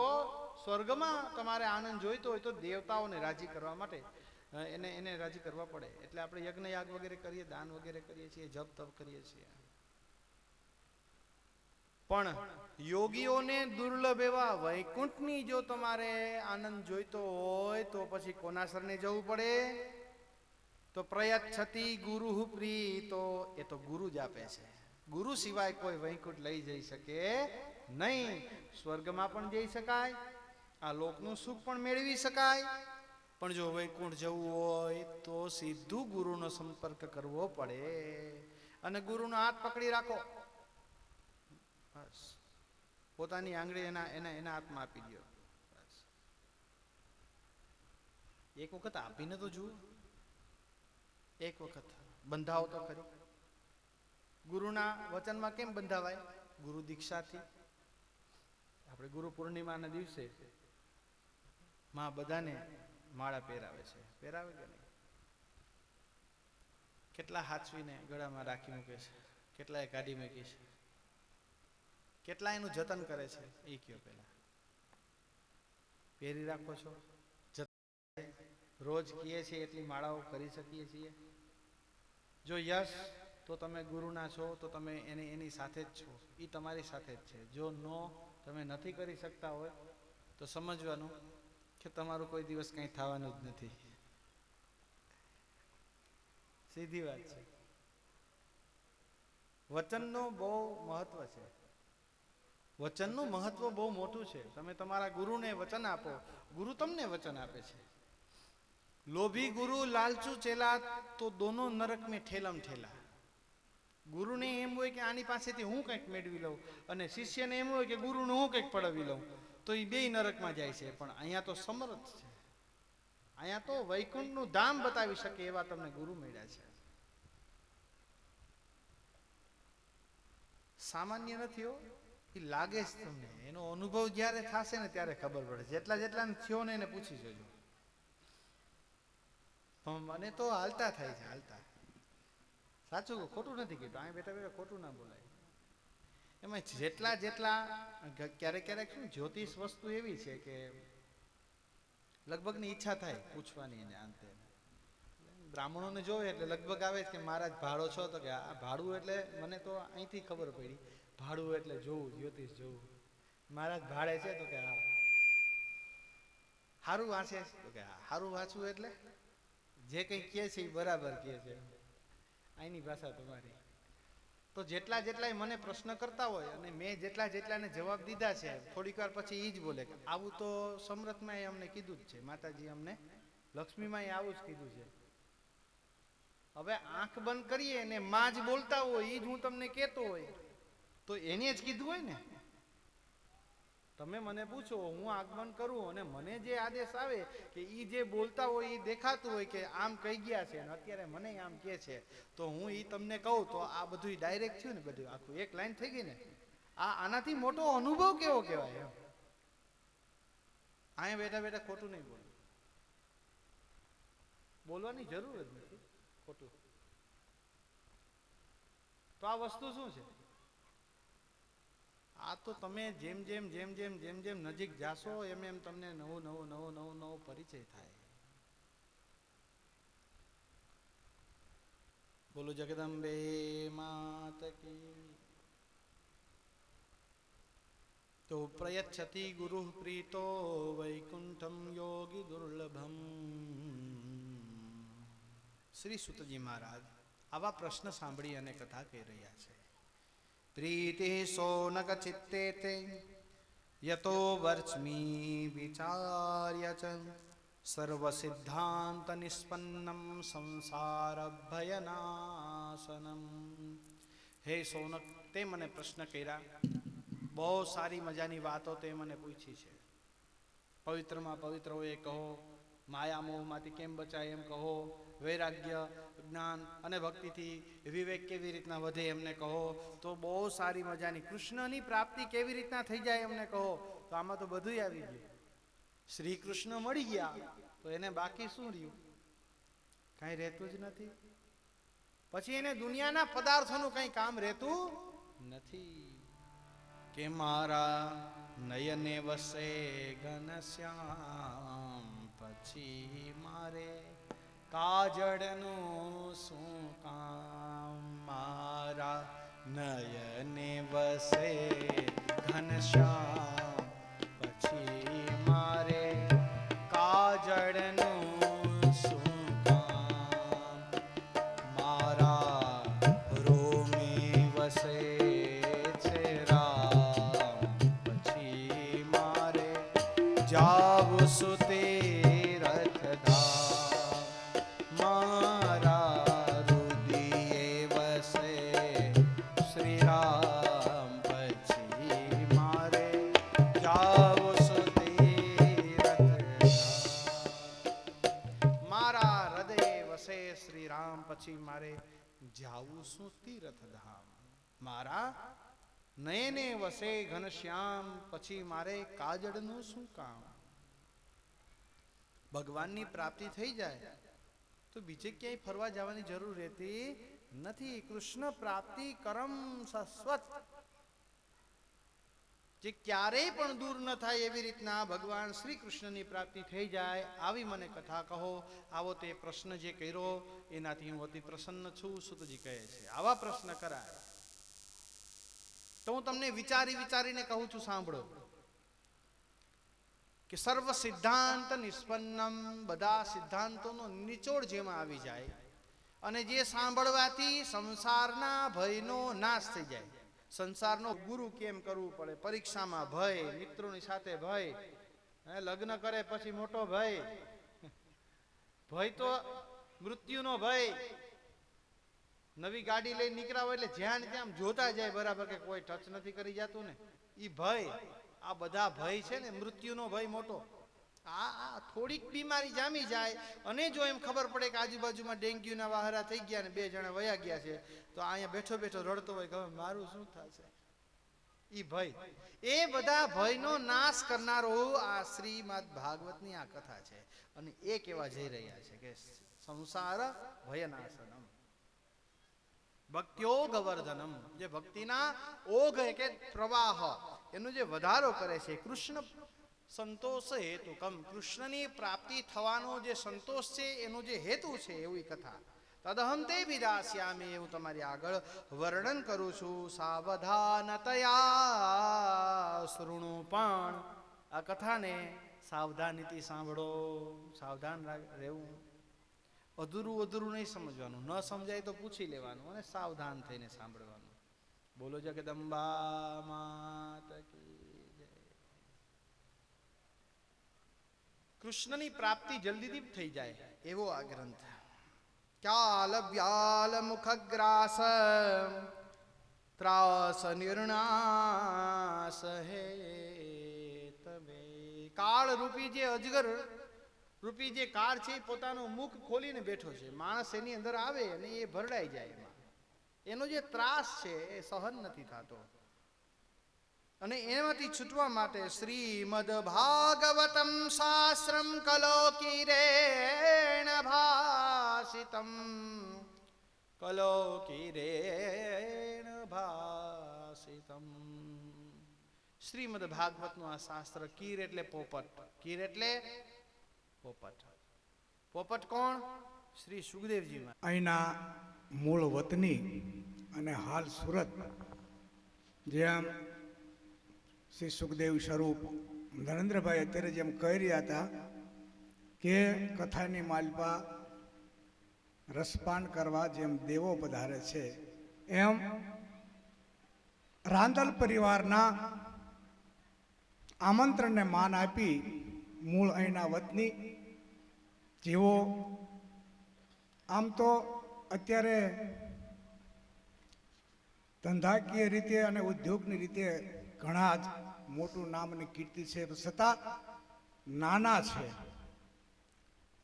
Speaker 1: સ્વર્ગમાં તમારે આનંદ જોઈતો હોય તો દેવતાઓને રાજી કરવા માટે એને રાજી કરવા પડે. એટલે આપણે યજ્ઞ યાગ વગેરે કરીએ, દાન વગેરે કરીએ છીએ, જપ તપ કરીએ છીએ. પણ યોગીઓને દુર્લભ એવા વૈકુંઠની જો તમારે આનંદ જોઈતો હોય તો પછી કોના શરણે જવું પડે? તો પ્રયચ્છતિ ગુરુ પ્રીતો. એ તો ગુરુ જ આપે છે. ગુરુ સિવાય કોઈ વૈકુંઠ લઈ જઈ શકે નહીં. સ્વર્ગમાં પણ જઈ શકાય, આ લોકનું સુખ પણ મેળવી શકાય, પણ જો વૈકુંઠ જવું હોય તો સીધું ગુરુનો સંપર્ક કરવો પડે અને ગુરુનો હાથ પકડી રાખો. બસ પોતાની આંગળી એના હાથમાં આપી દો. બસ એક વખત આપીને તો જુઓ, એક વખત બંધાવો તો ખરી. ગુરુના વચનમાં કેમ બંધાવાય? ગુરુ દીક્ષાથી. આપણે ગુરુ પૂર્ણિમાના દિવસે માં બધાને માળા પહેરાવે છે, પહેરાવે કે નહીં? કેટલા હાચવીને ગળામાં રાખી મૂકે છે, કેટલાએ કાઢી મૂકી છે, કેટલા એનું જતન કરે છે એ કયો પેલા. પહેરી રાખો છો? રોજ કીએ છીએ એટલી માળાઓ કરી શકીએ છીએ? જો યશ તો તમે ગુરુના છો તો તમે એની સાથે જ છો, એ તમારી સાથે જ છે. જો નો તમે નથી કરી શકતા હોય તો સમજવાનું કે તમારું કોઈ દિવસ કંઈ થવાનું જ નથી. સીધી વાત છે. વચનનો બહુ મહત્વ છે. વચનનું મહત્વ બહુ મોટું છે. તમે તમારા ગુરુને વચન આપો, ગુરુ તમને વચન આપે છે. લોભી ગુરુ લાલચુ ચેલા તો દોનો નરક મેં ઠેલમ ઠેલા. ગુરુને એમ હોય કે આની પાસેથી હું કંઈક મેળવી લઉં અને શિષ્યને એમ હોય કે ગુરુને હું કંઈક પડાવી લઉં, તો એ બેય નરકમાં જાય છે. પણ અહીંયા તો સમર્થ છે. અહીંયા તો વૈકુંઠનું ધામ બતાવી શકે એવા તમને ગુરુ મળ્યા છે. સામાન્ય નથી હો, એ લાગે જ તમને. એનો અનુભવ જ્યારે થશે ને ત્યારે ખબર પડે. જેટલા થયો ને એને પૂછી જોજો. મને તો હાલતા થાય છે, હાલતા. સાચું ખોટું નથી કીધું, અહીં બેઠા બેઠા ખોટું ના બોલાય. એમાં જેટલા ક્યારેક શું જ્યોતિષ વસ્તુ એવી છે કે લગભગની ઈચ્છા થાય પૂછવાની એને અંતે. બ્રાહ્મણોને જોવે એટલે લગભગ આવે કે મહારાજ ભાડો છો? તો કે આ ભાડું એટલે મને તો અહીંથી ખબર પડી, ભાડું એટલે જોવું, જ્યોતિષ જોવું. મહારાજ ભાડે છે? તો કે હા. હારું વાંચે? તો કે હા. હારું વાંચવું એટલે જે કંઈ કહે છે એ બરાબર કહે છે, અહીંની ભાષા તમારી. તો જેટલા મને પ્રશ્ન કરતા હોય અને મેં જેટલાને જવાબ દીધા છે, થોડીક વાર પછી એ જ બોલે કે આવું તો સમરથમાં અમને કીધું જ છે, માતાજી અમને લક્ષ્મીમાં આવું જ કીધું છે. હવે આંખ બંધ કરીએ ને માં જ બોલતા હોય, એ જ હું તમને કહેતો હોય તો એને જ કીધું હોય ને. તમે મને પૂછો, હું આગમન કરું અને મને જે આદેશ આવે કે એ જે બોલતા હોય એ દેખાતું હોય કે આમ કહી ગયા છે અને અત્યારે મને આમ કહે છે, તો હું એ તમને કહું તો આ બધું ડાયરેક્ટ થયું ને, બધું આખું એક લાઈન થઈ ગઈ ને. આનાથી મોટો અનુભવ કેવો કહેવાય એમ. અહીંયા બેઠા બેઠા ખોટું નહીં બોલવું, બોલવાની જરૂર જ નથી ખોટું. તો આ વસ્તુ શું છે? આ તો તમે જેમ જેમ નજીક જાશો એમ તમને નવો પરિચય થાય. બોલો જગદંબે માત કી. તો પ્રયચ્છતિ ગુરુ પ્રીતો વૈકુંઠમ યોગી દુર્લભમ. શ્રી સુતજી મહારાજ આવા પ્રશ્ન સાંભળી અને કથા કહી રહ્યા છે. પ્રીતિ સોનક ચિત્તે તે યતો વર્ચમી વિચાર્ય ચ સર્વ સિદ્ધાંત નિષ્પન્નમ સંસાર ભયનાશનમ. હે સૌનક, તે મને પ્રશ્ન કર્યા, બહુ સારી મજાની વાતો તે મને પૂછી છે. પવિત્રમાં પવિત્ર હોય એ કહો, માયા મોહમાંથી કેમ બચાય એમ કહો, વૈરાગ્ય, જ્ઞાન અને ભક્તિથી વિવેક કેવી રીતના વધે એમને કહો, તો બહુ સારી મજાની કૃષ્ણની પ્રાપ્તિ કેવી રીતના થઈ જાય એમને કહો. તો આમાં તો બધું આવી ગયું. શ્રી કૃષ્ણ મળી ગયા તો એને બાકી શું રહ્યું? કાંઈ રહેતું જ નથી. પછી એને દુનિયાના પદાર્થોનું કંઈ કામ રહેતું નથી. કે મારા નયને વસે ઘનશ્યામ, પછી મારે કાજળનું શું કામ? મારા નયને વસે ઘનશ્યામ, પછી મારે કાજળનું શું કામ? મારા રોમે વસે છે રામ, પછી મારે જાવું શું તીર્થધામ? મારા હૃદયે વસે શ્રી રામ, પછી મારે જાવું શું તીર્થધામ? મારા હૃદયે વસે શ્રી રામ, પછી મારે જાવું શું તીર્થધામ? મારા નયને વસે ઘનશ્યામ, પછી મારે કાજળનું શું કામ? ભગવાનની પ્રાપ્તિ થઈ જાય તો બીજે ક્યાંય ફરવા જવાની જરૂર રહેતી નથી. કૃષ્ણ પ્રાપ્તિ કરમ શાશ્વત, જે ક્યારેય પણ દૂર ન થાય એવી રીતના ભગવાન શ્રી કૃષ્ણની પ્રાપ્તિ થઈ જાય, આવી મને કથા કહો. આવો તે પ્રશ્ન જે કર્યો એનાથી હું અતિ પ્રસન્ન છું. સુતજી કહે છે, આવા પ્રશ્ન કરાય તો હું તમને વિચારીને કહું છું, સાંભળો. કે સર્વ સિદ્ધાંત નિષ્પન્નમ, બધા સિદ્ધાંતોનો નિચોડ જેમાં આવી જાય અને જે સાંભળવાથી સંસારના ભયનો નાશ થઈ જાય. સંસારનો ગુરુ કેમ કરવું પડે, પરીક્ષામાં ભય, મિત્રોની સાથે ભય, લગ્ન કરે પછી મોટો ભય, ભય તો મૃત્યુનો ભય. નવી ગાડી લઈને નીકળ્યા હોય એટલે જ્યાં ત્યાં જોતા જાય બરાબર કે કોઈ ટચ નથી કરી જતું ને, ઈ ભય. આ બધા ભય છે ને, મૃત્યુનો ભય મોટો. આ થોડીક બીમારી જામી જાય અને જો એમ ખબર પડે કે આજુબાજુમાં ડેન્ગ્યુના વાહરા થઈ ગયા ને 2 જણા વયા ગયા છે, તો અહીંયા બેઠો બેઠો રડતો હોય કે મારું શું થશે? ઈ ભય. એ બધા ભયનો નાશ કરનારો આ શ્રીમદ ભાગવતની આ કથા છે. અને એ કેવા જઈ રહ્યા છે કે સંસાર ભયનાશનમ, ભક્ત્યોગ વર્ધનમ, જે ભક્તિના ઓઘ કે પ્રવાહ એનો જે વધારો કરે છે. કૃષ્ણ સંતોષ હેતુકમ, કૃષ્ણની પ્રાપ્તિ થવાનો જે સંતોષ છે એનો જે હેતુ છે એવી કથા. તદહમ તે વિદાસ્યામી, હું તમારી આગળ વર્ણન કરું છું. સાવધાનતયા શૃણુ, પણ આ કથાને સાવધાનીથી સાંભળો, સાવધાન રહેવું. અધૂરું નહીં સમજવાનું, ન સમજાય તો પૂછી લેવાનું અને સાવધાન થઈને સાંભળવાનું. બોલો જગદંબા માત કી જય. કૃષ્ણની પ્રાપ્તિ જલ્દીથી થઈ જાય એવો આ ગ્રંથ. ક્યાલ વ્યાલ મુખગ્રાસ ત્રાસ નિર્ણાસ હે તમે. કાળ રૂપી જે અજગર રૂપી જે કાળ છે, પોતાનું મુખ ખોલીને બેઠો છે. માણસ એની અંદર આવે અને એ ભરડાઈ જાય. એમાં એનો જે ત્રાસ છે એ સહન નથી થતો અને એમાંથી છૂટવા માટે શ્રીમદ ભાગવતમ શાસ્ત્રમ કલોકિરેણ ભાષિતમ, કલોકિરેણ ભાષિતમ. શ્રીમદ ભાગવતનું આ શાસ્ત્ર. કીર એટલે પોપટ, કીર એટલે પોપટ. પોપટ કોણ? શ્રી સુખદેવજી.
Speaker 2: અહીંના મૂળ વતની અને હાલ સુરત, જેમ શ્રી સુખદેવ સ્વરૂપ નરેન્દ્રભાઈ અત્યારે જેમ કહી રહ્યા હતા કે કથાની માલપા રસપાન કરવા જેમ દેવો પધારે છે, એમ રાંદલ પરિવારના આમંત્રણને માન આપી મૂળ અહીંના વતની જેઓ આમ તો અત્યારે ધંધાકીય રીતે અને ઉદ્યોગની રીતે ઘણા જ મોટું નામ અને કીર્તિ છે છતાં નાના છે.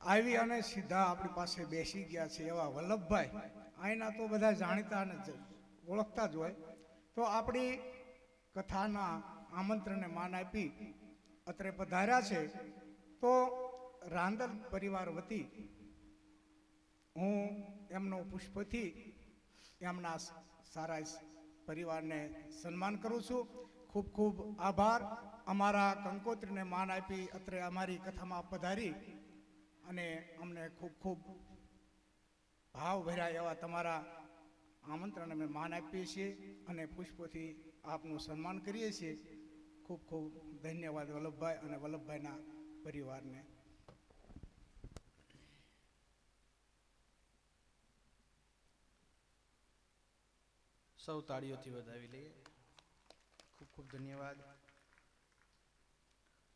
Speaker 2: આવી અને સીધા આપણી પાસે બેસી ગયા છે એવા વલ્લભભાઈ અહીંના તો બધા જાણીતા અને ઓળખતા જ હોય. તો આપણી કથાના આમંત્રણને માન આપી અત્રે પધાર્યા છે. તો રાંદલ પરિવાર વતી હું એમનો પુષ્પથી એમના સારા પરિવારને સન્માન કરું છું. ખૂબ ખૂબ આભાર. અમારા કંકોત્રીને માન આપી અત્રે અમારી કથામાં પધારી અને અમને ખૂબ ખૂબ ભાવ ભર્યા એવા તમારા આમંત્રણને અમે માન આપીએ છીએ અને પુષ્પોથી આપનું સન્માન કરીએ છીએ. ખૂબ ખૂબ ધન્યવાદ વલ્લભભાઈ અને વલ્લભભાઈના પરિવારને.
Speaker 1: સૌ તાળીઓથી વધાવી લઈએ. ખૂબ ખૂબ ધન્યવાદ.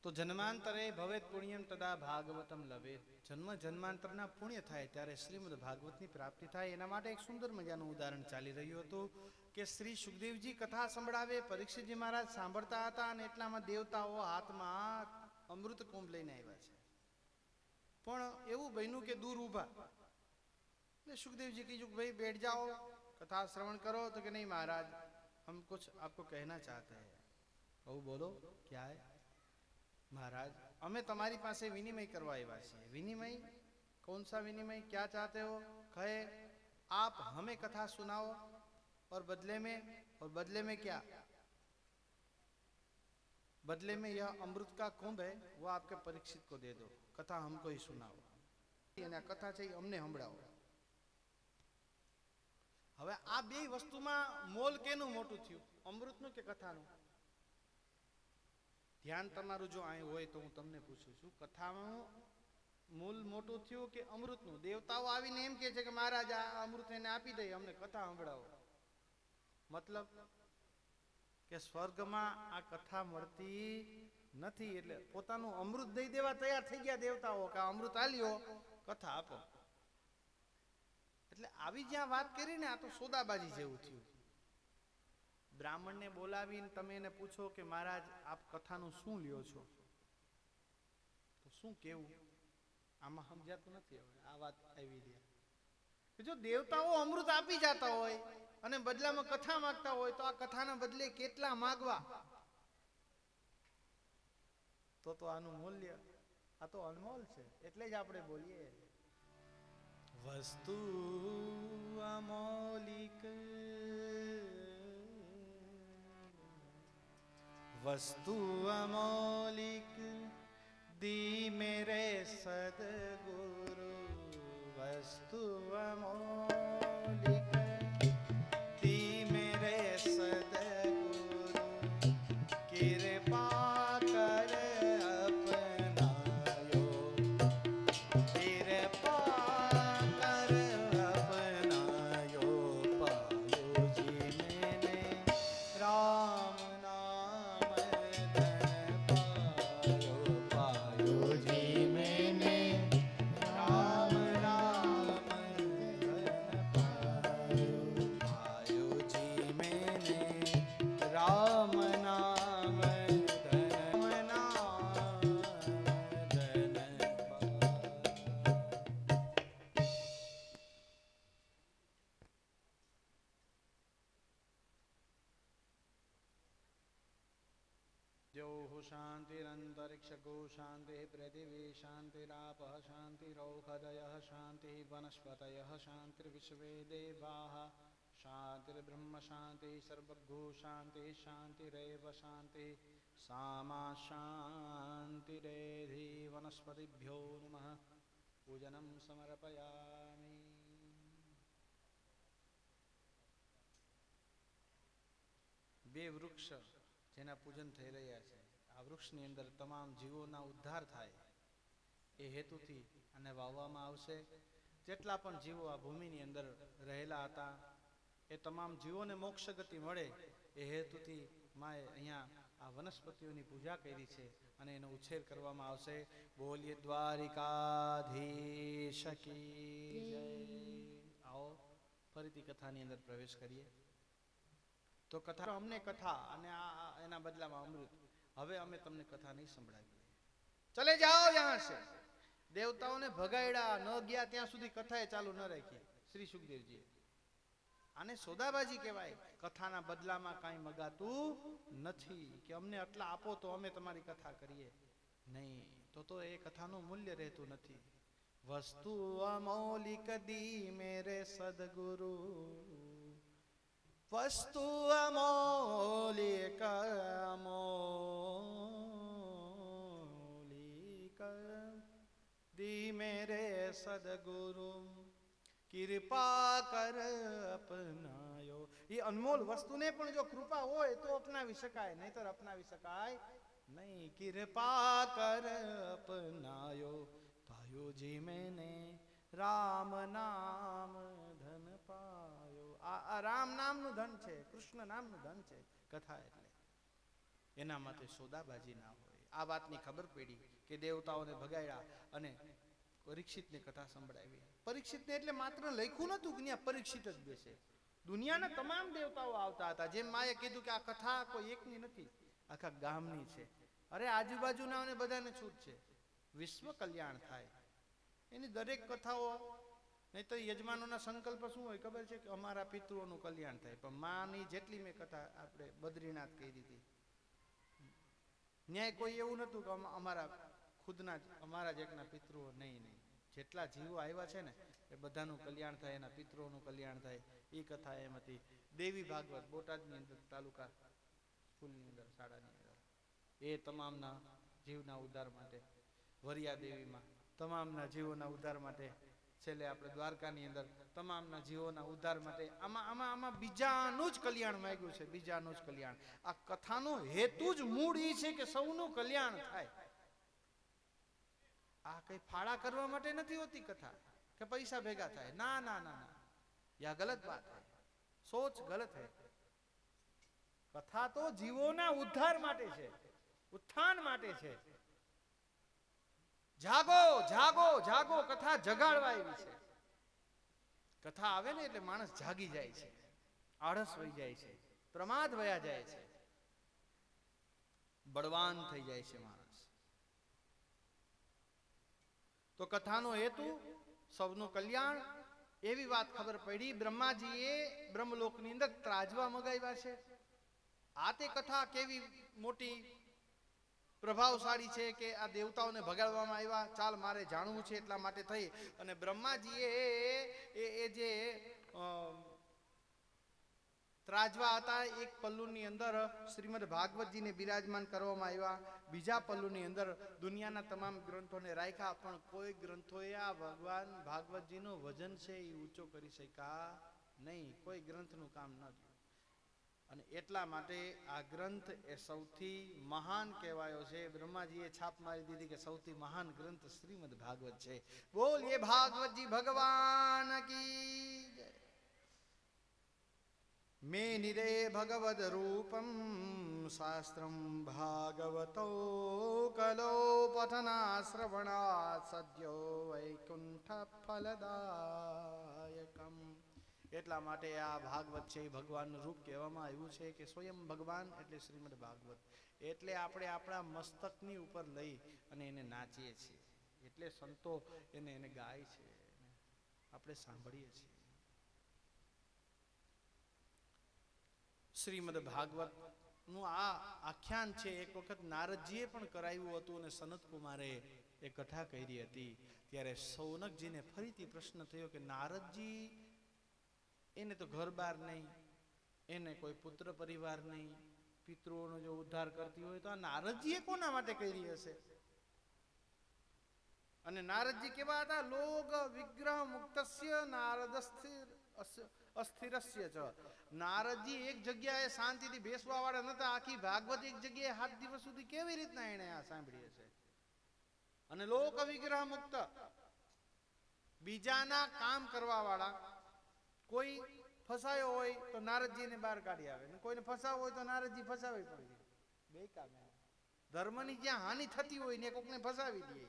Speaker 1: તો જન્માંતરે ભવેત પુણ્યમ તદા ભાગવતમ લવેત. જન્મ જન્માંતરના પુણ્ય થાય ત્યારે શ્રીમદ ભાગવતની પ્રાપ્તિ થાય. એના માટે એક સુંદર મજાનું ઉદાહરણ ચાલી રહ્યું હતું કે શ્રી સુખદેવજી કથા સંભળાવે, પરીક્ષિતજી મહારાજ સાંભળતા હતા અને એટલામાં દેવતાઓ હાથમાં અમૃત કુંભ લઈને આવ્યા છે. પણ એવું બન્યું કે દૂર ઊભા. સુખદેवजी કીધું ભાઈ बैठ जाओ, कथा श्रवण करो. तो कि नहीं महाराज, हम कुछ आपको कहना चाहते हैं. कहूँ बोलो क्या है महाराज? हमें तुम्हारी पास विनिमय करवा આવ્યા છીએ. विनिमय? कौन सा विनिमय? क्या चाहते हो? कहे आप हमें कथा सुनाओ और बदले में क्या? बदले में यह अमृत का कुंभ है वो आपके परीक्षित को दे दो. कथा हमको ही सुनाओ. અને કથા છે અમને સંભળાવો. હવે આ બે વસ્તુમાં મોલ કેનું મોટું થયું, અમૃતનું કે કથાનું? ધ્યાન તમારું જો અહીં હોય તો હું તમને પૂછું છું, કથાનું મૂલ મોટું થયું કે અમૃતનું? દેવતાઓ આવીને એમ કહે છે કે મહારાજ આ અમૃત એને આપી દઈએ, અમને કથા સંભળાવો. મતલબ કે સ્વર્ગમાં આ કથા મળતી નથી એટલે પોતાનું અમૃત દઈ દેવા તૈયાર થઈ ગયા દેવતાઓ કે આ અમૃત આલ્યો, કથા આપો. એટલે આવી જ્યાં વાત કરી ને, આ તો સોદાબાજી જેવું થયું. બ્રાહ્મણને બોલાવીને તમે એને પૂછો કે મહારાજ આપ કથાનું શું લ્યો છો, તો શું કેવું? આમાં સમજાતું નથી. હવે આ વાત આવી રહી કે જો દેવતાઓ અમૃત આપી જતા હોય અને બદલામાં કથા માંગતા હોય તો આ કથાના બદલે કેટલા માંગવા? તો આનું મૂલ્ય આ તો અનમોલ છે. એટલે જ આપણે બોલીએ વસ્તુ અમોલિક, वस्तु अमौलिक दी मेरे सदगुरु. वस्तु अमौलिक दी मेरे सदगुरु. कृपा कर अपनायो, कृपा कर अपनायो. पायो जी मैंने राम शांतिरंतरिक्षगो शांति पृथिवी शांतिरापः शांतिरौषधयः शांति वनस्पतयः शांतिर्विश्वे देवाः शांतिर्ब्रह्म शांति सर्वभू शांति शांतिरेव शांति सामा शांतिरेधि. वनस्पतिभ्यो नमः. पूजनं समर्पयामि. બે વૃક્ષ જેના પૂજન થઈ રહ્યા છે, આ વૃક્ષની અંદર તમામ જીવોના ઉદ્ધાર થાય એ હેતુથી આને વાવવામાં આવશે. જેટલા પણ જીવો આ ભૂમિની અંદર રહેલા હતા એ તમામ જીવોને મોક્ષ ગતિ મળે એ હેતુથી માએ અહીંયા આ વનસ્પતિઓની પૂજા કરી છે અને એનો ઉછેર કરવામાં આવશે. બોલીએ દ્વારિકાધીશ કી જય. આવો ફરીથી કથાની અંદર પ્રવેશ કરીએ. તો કથા અમને કથા અને એના બદલામાં અમૃત. હવે અમે તમને કથા નહીં સંભળાવીએ. ચલે જાઓ યહાં સે. દેવતાઓને ભગાડ્યા ન ગયા ત્યાં સુધી કથા એ ચાલુ ન રાખી શ્રી સુખદેવજીએ. આને સોદાબાજી કહેવાય. કથાના બદલામાં કાંઈ મગાતું નથી કે અમને આટલા આપો તો અમે તમારી કથા કરીએ. નહીં તો એ કથાનું મૂલ્ય રહેતું નથી. વસ્તુ અમૌલિક દી મેરે સદગુરુ, વસ્તુ અમૌલિક અમૌલિક દી મેરે સદગુરુ, કૃપા કર અપનાયો. એ અનમોલ વસ્તુને પણ જો કૃપા હોય તો અપનાવી શકાય, નહીતર અપનાવી શકાય નહીં. કૃપા કર અપનાયો, પાયો જી મેને રામ નામ ધન પાયો. આ રામ નામનું ધન છે, કૃષ્ણ નામનું ધન છે કથા. એટલે એના માટે સોદાબાજી ના હોય. આ વાતની ખબર પડી કે દેવતાઓને ભગાડ્યા અને પરીક્ષિતને કથા સંભળાવી. પરીક્ષિતને એટલે માત્ર લખ્યું નતું કે ત્યાં પરીક્ષિત જ બેસે. દુનિયાના તમામ દેવતાઓ આવતા હતા. જેમ માએ કીધું કે આ કથા કોઈ એકની નથી, આખા ગામની છે. અરે આજુબાજુના બધાને છૂટ છે, વિશ્વ કલ્યાણ થાય એની દરેક કથાઓ. નહીં તો યજમાનોના સંકલ્પ શું હોય ખબર છે કે અમારા પિતૃઓનું કલ્યાણ થાય. પણ માની જેટલી મેં કથા આપણે બદ્રીનાથ કહી દીધી, ન્યાય કોઈ એવું નતું કે અમારા ખુદના અમારા જ એકના પિતૃઓ. નહીં, જેટલા જીવો આવ્યા છે ને એ બધાનું કલ્યાણ થાય, એના પિતૃઓનું કલ્યાણ થાય. એ કથા એમ હતી. દેવી ભાગવત બોટાદની અંદર તાલુકા સ્કૂલની અંદર શાળાની અંદર એ તમામના જીવના ઉદ્ધાર માટે. વરિયા દેવીમાં તમામના જીવોના ઉદ્ધાર માટે. છેલ્લે આપણે દ્વારકાની અંદર તમામના જીવોના ઉદ્ધાર માટે. આમાં બીજાનું જ કલ્યાણ માંગ્યું છે, બીજાનું જ કલ્યાણ. આ કથાનો હેતુ જ મૂળ એ છે કે સૌનું કલ્યાણ થાય. આ કઈ ફાળા કરવા માટે નથી હોતી કથા કે પૈસા ભેગા થાય. ના ના ના ના, યહ ગલત બાત है, सोच गलत है. કથા તો જીવોના ઉદ્ધાર માટે છે, ઉત્થાન માટે છે. જાગો જાગો જાગો, કથા જગાડવા આવી છે. કથા આવે ને એટલે માણસ જાગી જાય છે, આળસ વહી જાય છે, પ્રમાદ વયા જાય છે, બળવાન થઈ જાય છે માણસ. તો કથાનો હેતુ સૌનું કલ્યાણ. એવી વાત ખબર પડી. બ્રહ્માજીએ બ્રહ્મલોકની અંદર ત્રાજવા મગાવ્યા છે. આ તે કથા કેવી મોટી પ્રભાવશાળી છે કે આ દેવતાઓને ભગાડવામાં આવ્યા. ચાલ મારે જાણવું છે એટલા માટે થઈ અને બ્રહ્માજીએ એ જે ત્રાજવા હતા એક પલ્લુની અંદર શ્રીમદ ભાગવતજીને બિરાજમાન કરવામાં આવ્યા. બીજા પલ્લુની અંદર દુનિયાના તમામ ગ્રંથોને રાખ્યા. પણ કોઈ ગ્રંથોએ આ ભગવાન ભાગવતજીનો વજન છે એ ઊંચો કરી શક્યા નહીં. કોઈ ગ્રંથનું કામ ન થયું. અને એટલા માટે આ ગ્રંથ એ સૌથી મહાન કહેવાયો છે. બ્રહ્માજીએ છાપ મારી દીધી કે સૌથી મહાન ગ્રંથ શ્રીમદ ભાગવત છે. બોલીએ ભાગવતજી ભગવાન કી જય. મેનિરે ભગવદ રૂપમ શાસ્ત્રમ ભાગવતો કલો પઠના શ્રવણા સદ્યો વૈકુંઠ ફલદાયકમ. એટલા માટે આ ભાગવત છે એ ભગવાનનું રૂપ કહેવામાં આવ્યું છે કે સ્વયં ભગવાન એટલે શ્રીમદ ભાગવત. એટલે આપણે આપણા મસ્તકની ઉપર લઈ અને એને નાચીએ છીએ. એટલે સંતો એને ગાય છે, આપણે સાંભળીએ છીએ. શ્રીમદ ભાગવત નું આ આખ્યાન છે એક વખત નારદજીએ પણ કરાવ્યું હતું અને સનત કુમારે એ કથા કરી હતી. ત્યારે સૌનકજીને ફરીથી પ્રશ્ન થયો કે નારદજી એને તો ઘર બાર નહીં, એને કોઈ પુત્ર પરિવાર નહીં, પિતૃઓનો જો ઉદ્ધાર કરતી હોય તો આ નારદજીએ કોના માટે કરી હશે? અને નારદજી કેવા હતા? લોક વિગ્રહ મુક્તસ્ય નારદસ્થિર અસ્થિરસ્ય ચ. નારદજી એક જગ્યાએ શાંતિથી બેસવા વાળા નતા. આખી ભાગવત એક જગ્યાએ 7 દિવસ સુધી કેવી રીતના એને આ સાંભળી હશે? અને લોક વિગ્રહ મુક્ત, બીજાના કામ કરવા વાળા. કોઈ ફસાયો હોય તો નારદજીને બહાર કાઢી આવે, કોઈને ફસાવો હોય તો નારદજી ફસાવી પડી. બેકામે. ધર્મની જ્યાં હાનિ થતી હોય ને કોકને ફસાવી દે.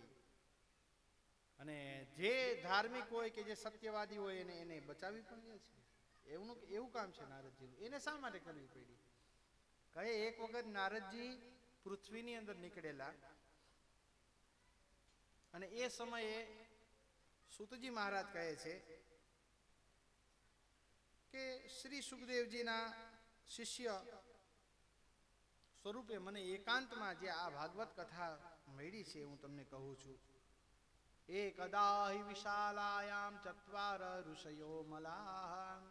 Speaker 1: અને જે ધાર્મિક હોય કે જે સત્યવાદી હોય એને બચાવી પણ લે છે. એવું કામ છે નારદજીનું. એને શા માટે કરવી પડી? કહે એક વખત નારદજી પૃથ્વીની અંદર નીકળેલા અને એ સમયે સૂતજી મહારાજ કહે છે કે શ્રી સુખદેવજીના શિષ્ય સ્વરૂપે મને એકાંતમાં જે આ ભાગવત કથા મળી છે હું તમને કહું છું. એકદા હિ વિશાલાયામ ચત્વાર ઋષયો મલાહ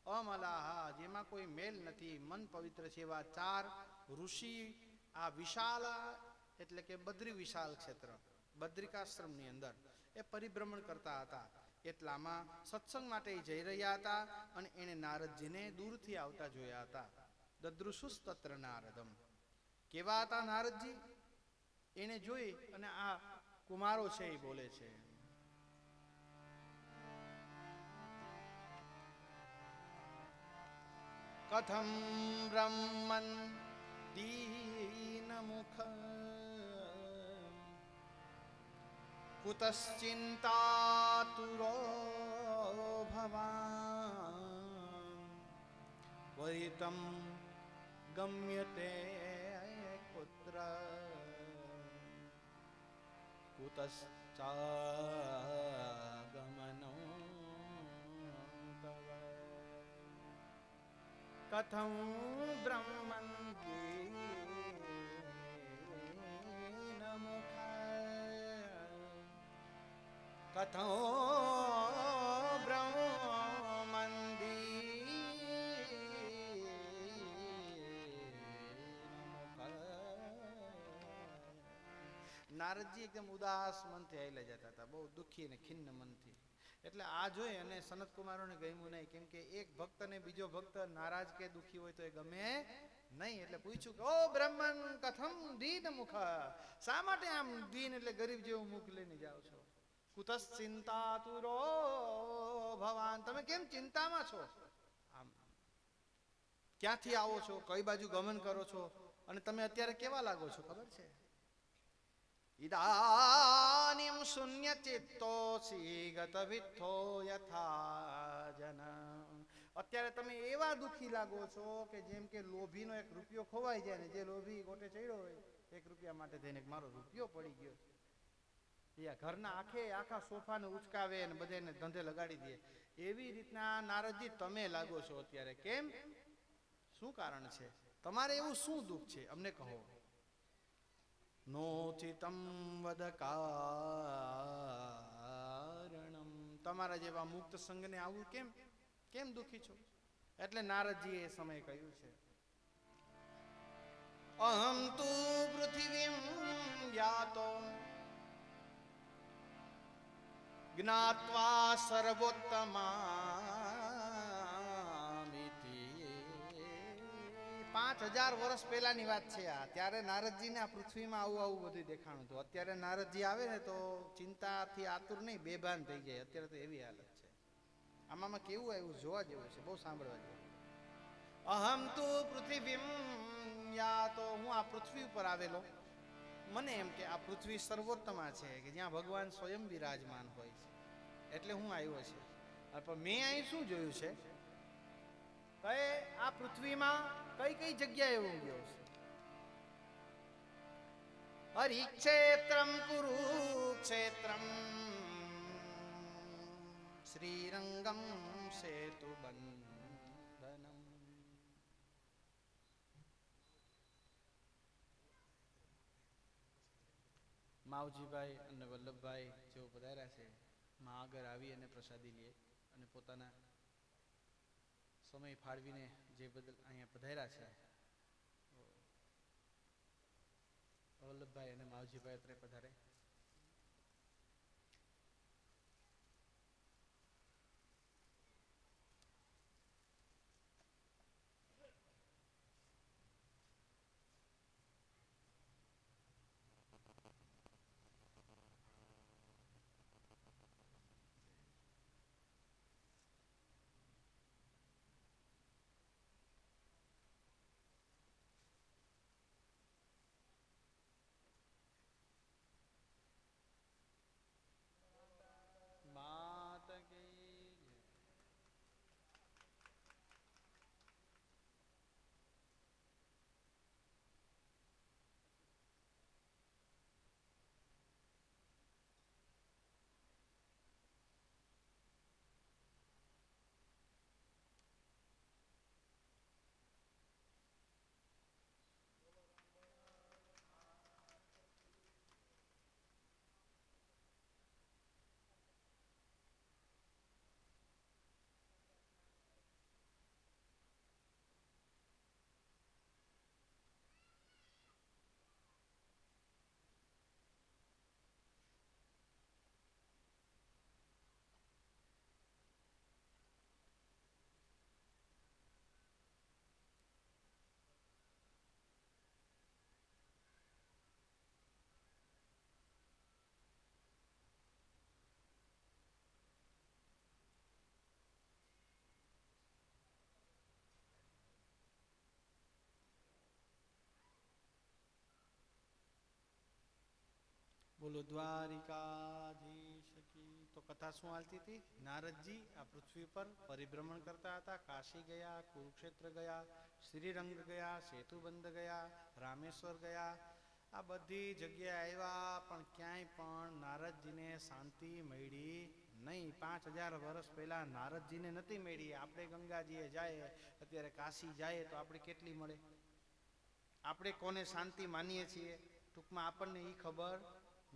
Speaker 1: અમલાહ, જેમાં કોઈ મેલ નથી, મન પવિત્ર છે એવા 4 ઋષિ આ વિશાલ એટલે કે બદ્રી વિશાલ ક્ષેત્ર બદ્રિકાશ્રમની અંદર એ પરિભ્રમણ કરતા હતા. એટલામાં સત્સંગ માટે જઈ રહ્યા હતા અને એને નારદજીને દૂરથી આવતા જોયા હતા. દદૃશુસ્તત્ર નારદમ. કેવા હતા નારદજી? એને જોઈ અને આ કુમારો છે એ બોલે છે, કથમ બ્રહ્મન દીન મુખ કુતશ્ચિંતાતુરો ભવાન વરિતમ ગમ્યતે પુત્ર કુતશ્ચાગમનો તવ કથં બ્રહ્મન દીન મુખ કથો બ્રહ્મન નારદજી એકદમ ઉદાસ મનથી આવેલા જતા હતા, બહુ દુઃખી અને ખિન્ન મનથી. એટલે આ જોઈ અને સનત કુમારોને ગમ્યું નહીં, કેમ કે એક ભક્ત ને બીજો ભક્ત નારાજ કે દુઃખી હોય તો એ ગમે નહીં. એટલે પૂછ્યું કે ઓ બ્રહ્મન કથમ દીન મુખ, શા માટે આમ દીન એટલે ગરીબ જેવું મુખ લઈને જાઓ છો? કુતસ ચિંતા તુરો ભવાન, તમે કેમ ચિંતામાં છો? આમ ક્યાંથી આવો છો? કઈ બાજુ ગમન કરો છો? અને તમે અત્યારે કેવા લાગો છો ખબર છે? ઇદાનીમ શૂન્ય ચિત્તોસી ગત વિત્થો યથા જન. અત્યારે તમે એવા દુઃખી લાગો છો કે જેમ કે લોભીનો 1 રૂપિયો ખોવાઈ જાય ને જે લોભી ગોટે ચડ્યો હોય 1 રૂપિયા માટે થઈને મારો રૂપિયો પડી ગયો, ઘરના આખા સોફાને ઉચકાવે અને બધાને ધંધે લગાડી દે, એવી રીતના નારદજી તમે લાગો છો અત્યારે. કેમ? શું કારણ છે? તમારે એવું શું દુઃખ છે અમને કહો. નોચિતમ વદ કારણમ, તમારા જેવા મુક્ત સંગને આવું કેમ દુઃખી છો? એટલે નારદજી એ સમય કહ્યું છે, અહમ તુ પૃથિવીમ યાતો જ્ઞાત્વા સર્વોત્તમામિતિ. 5000 વર્ષ પહેલાની વાત છે આ. ત્યારે નારદજીને આ પૃથ્વીમાં આવું બધું દેખાણું હતું. અત્યારે નારદજી આવે ને તો ચિંતાથી આતુર નહીં, બેભાન થઈ જાય. અત્યારે તો એવી હાલત છે. આમાં કેવું આવ્યું જોવા જેવું છે, બહુ સાંભળવા જેવું. અહમ તુ પૃથ્વીમ યાતો, હું આ પૃથ્વી ઉપર આવેલો. મને એમ કે આ પૃથ્વી સર્વોત્તમા છે, કે જ્યાં ભગવાન સ્વયં બિરાજમાન હોય છે, એટલે હું આવ્યો છે. પણ મેં અહીં શું જોયું છે કે આ પૃથ્વીમાં કઈ જગ્યાએ હું ગયો છે? હરિક્ષેત્રમ કુરુક્ષેત્રમ શ્રીરંગમ સેતુ બંધનમ. માવજીભાઈ અને વલ્લભભાઈ જેઓ પધાર્યા છે, માં આગળ આવી અને પ્રસાદી લે અને પોતાના સમય ફાળવીને જે બદલ અહીંયા પધાર્યા છે, વલ્લભભાઈ અને માવજીભાઈ અત્રે પધારે. બોલો દ્વારિકાધીશ કી. તો કથા શું હાલતી હતી? નારદજી આ પૃથ્વી પર પરિભ્રમણ કરતા હતા. કાશી ગયા, કુરુક્ષેત્ર ગયા, શ્રીરંગ ગયા, સેતુબંધ ગયા, રામેશ્વર ગયા. આ બધી જગ્યાએ આવ્યા, પણ ક્યાંય પણ નારદજીને શાંતિ મળી નહીં. 5000 વર્ષ પહેલા નારદજીને નથી મળી. આપણે ગંગાજીએ જાય, અત્યારે કાશી જાય તો આપણે કેટલી મળે? આપણે કોને શાંતિ માનીએ છીએ? ટૂંકમાં આપણને એ ખબર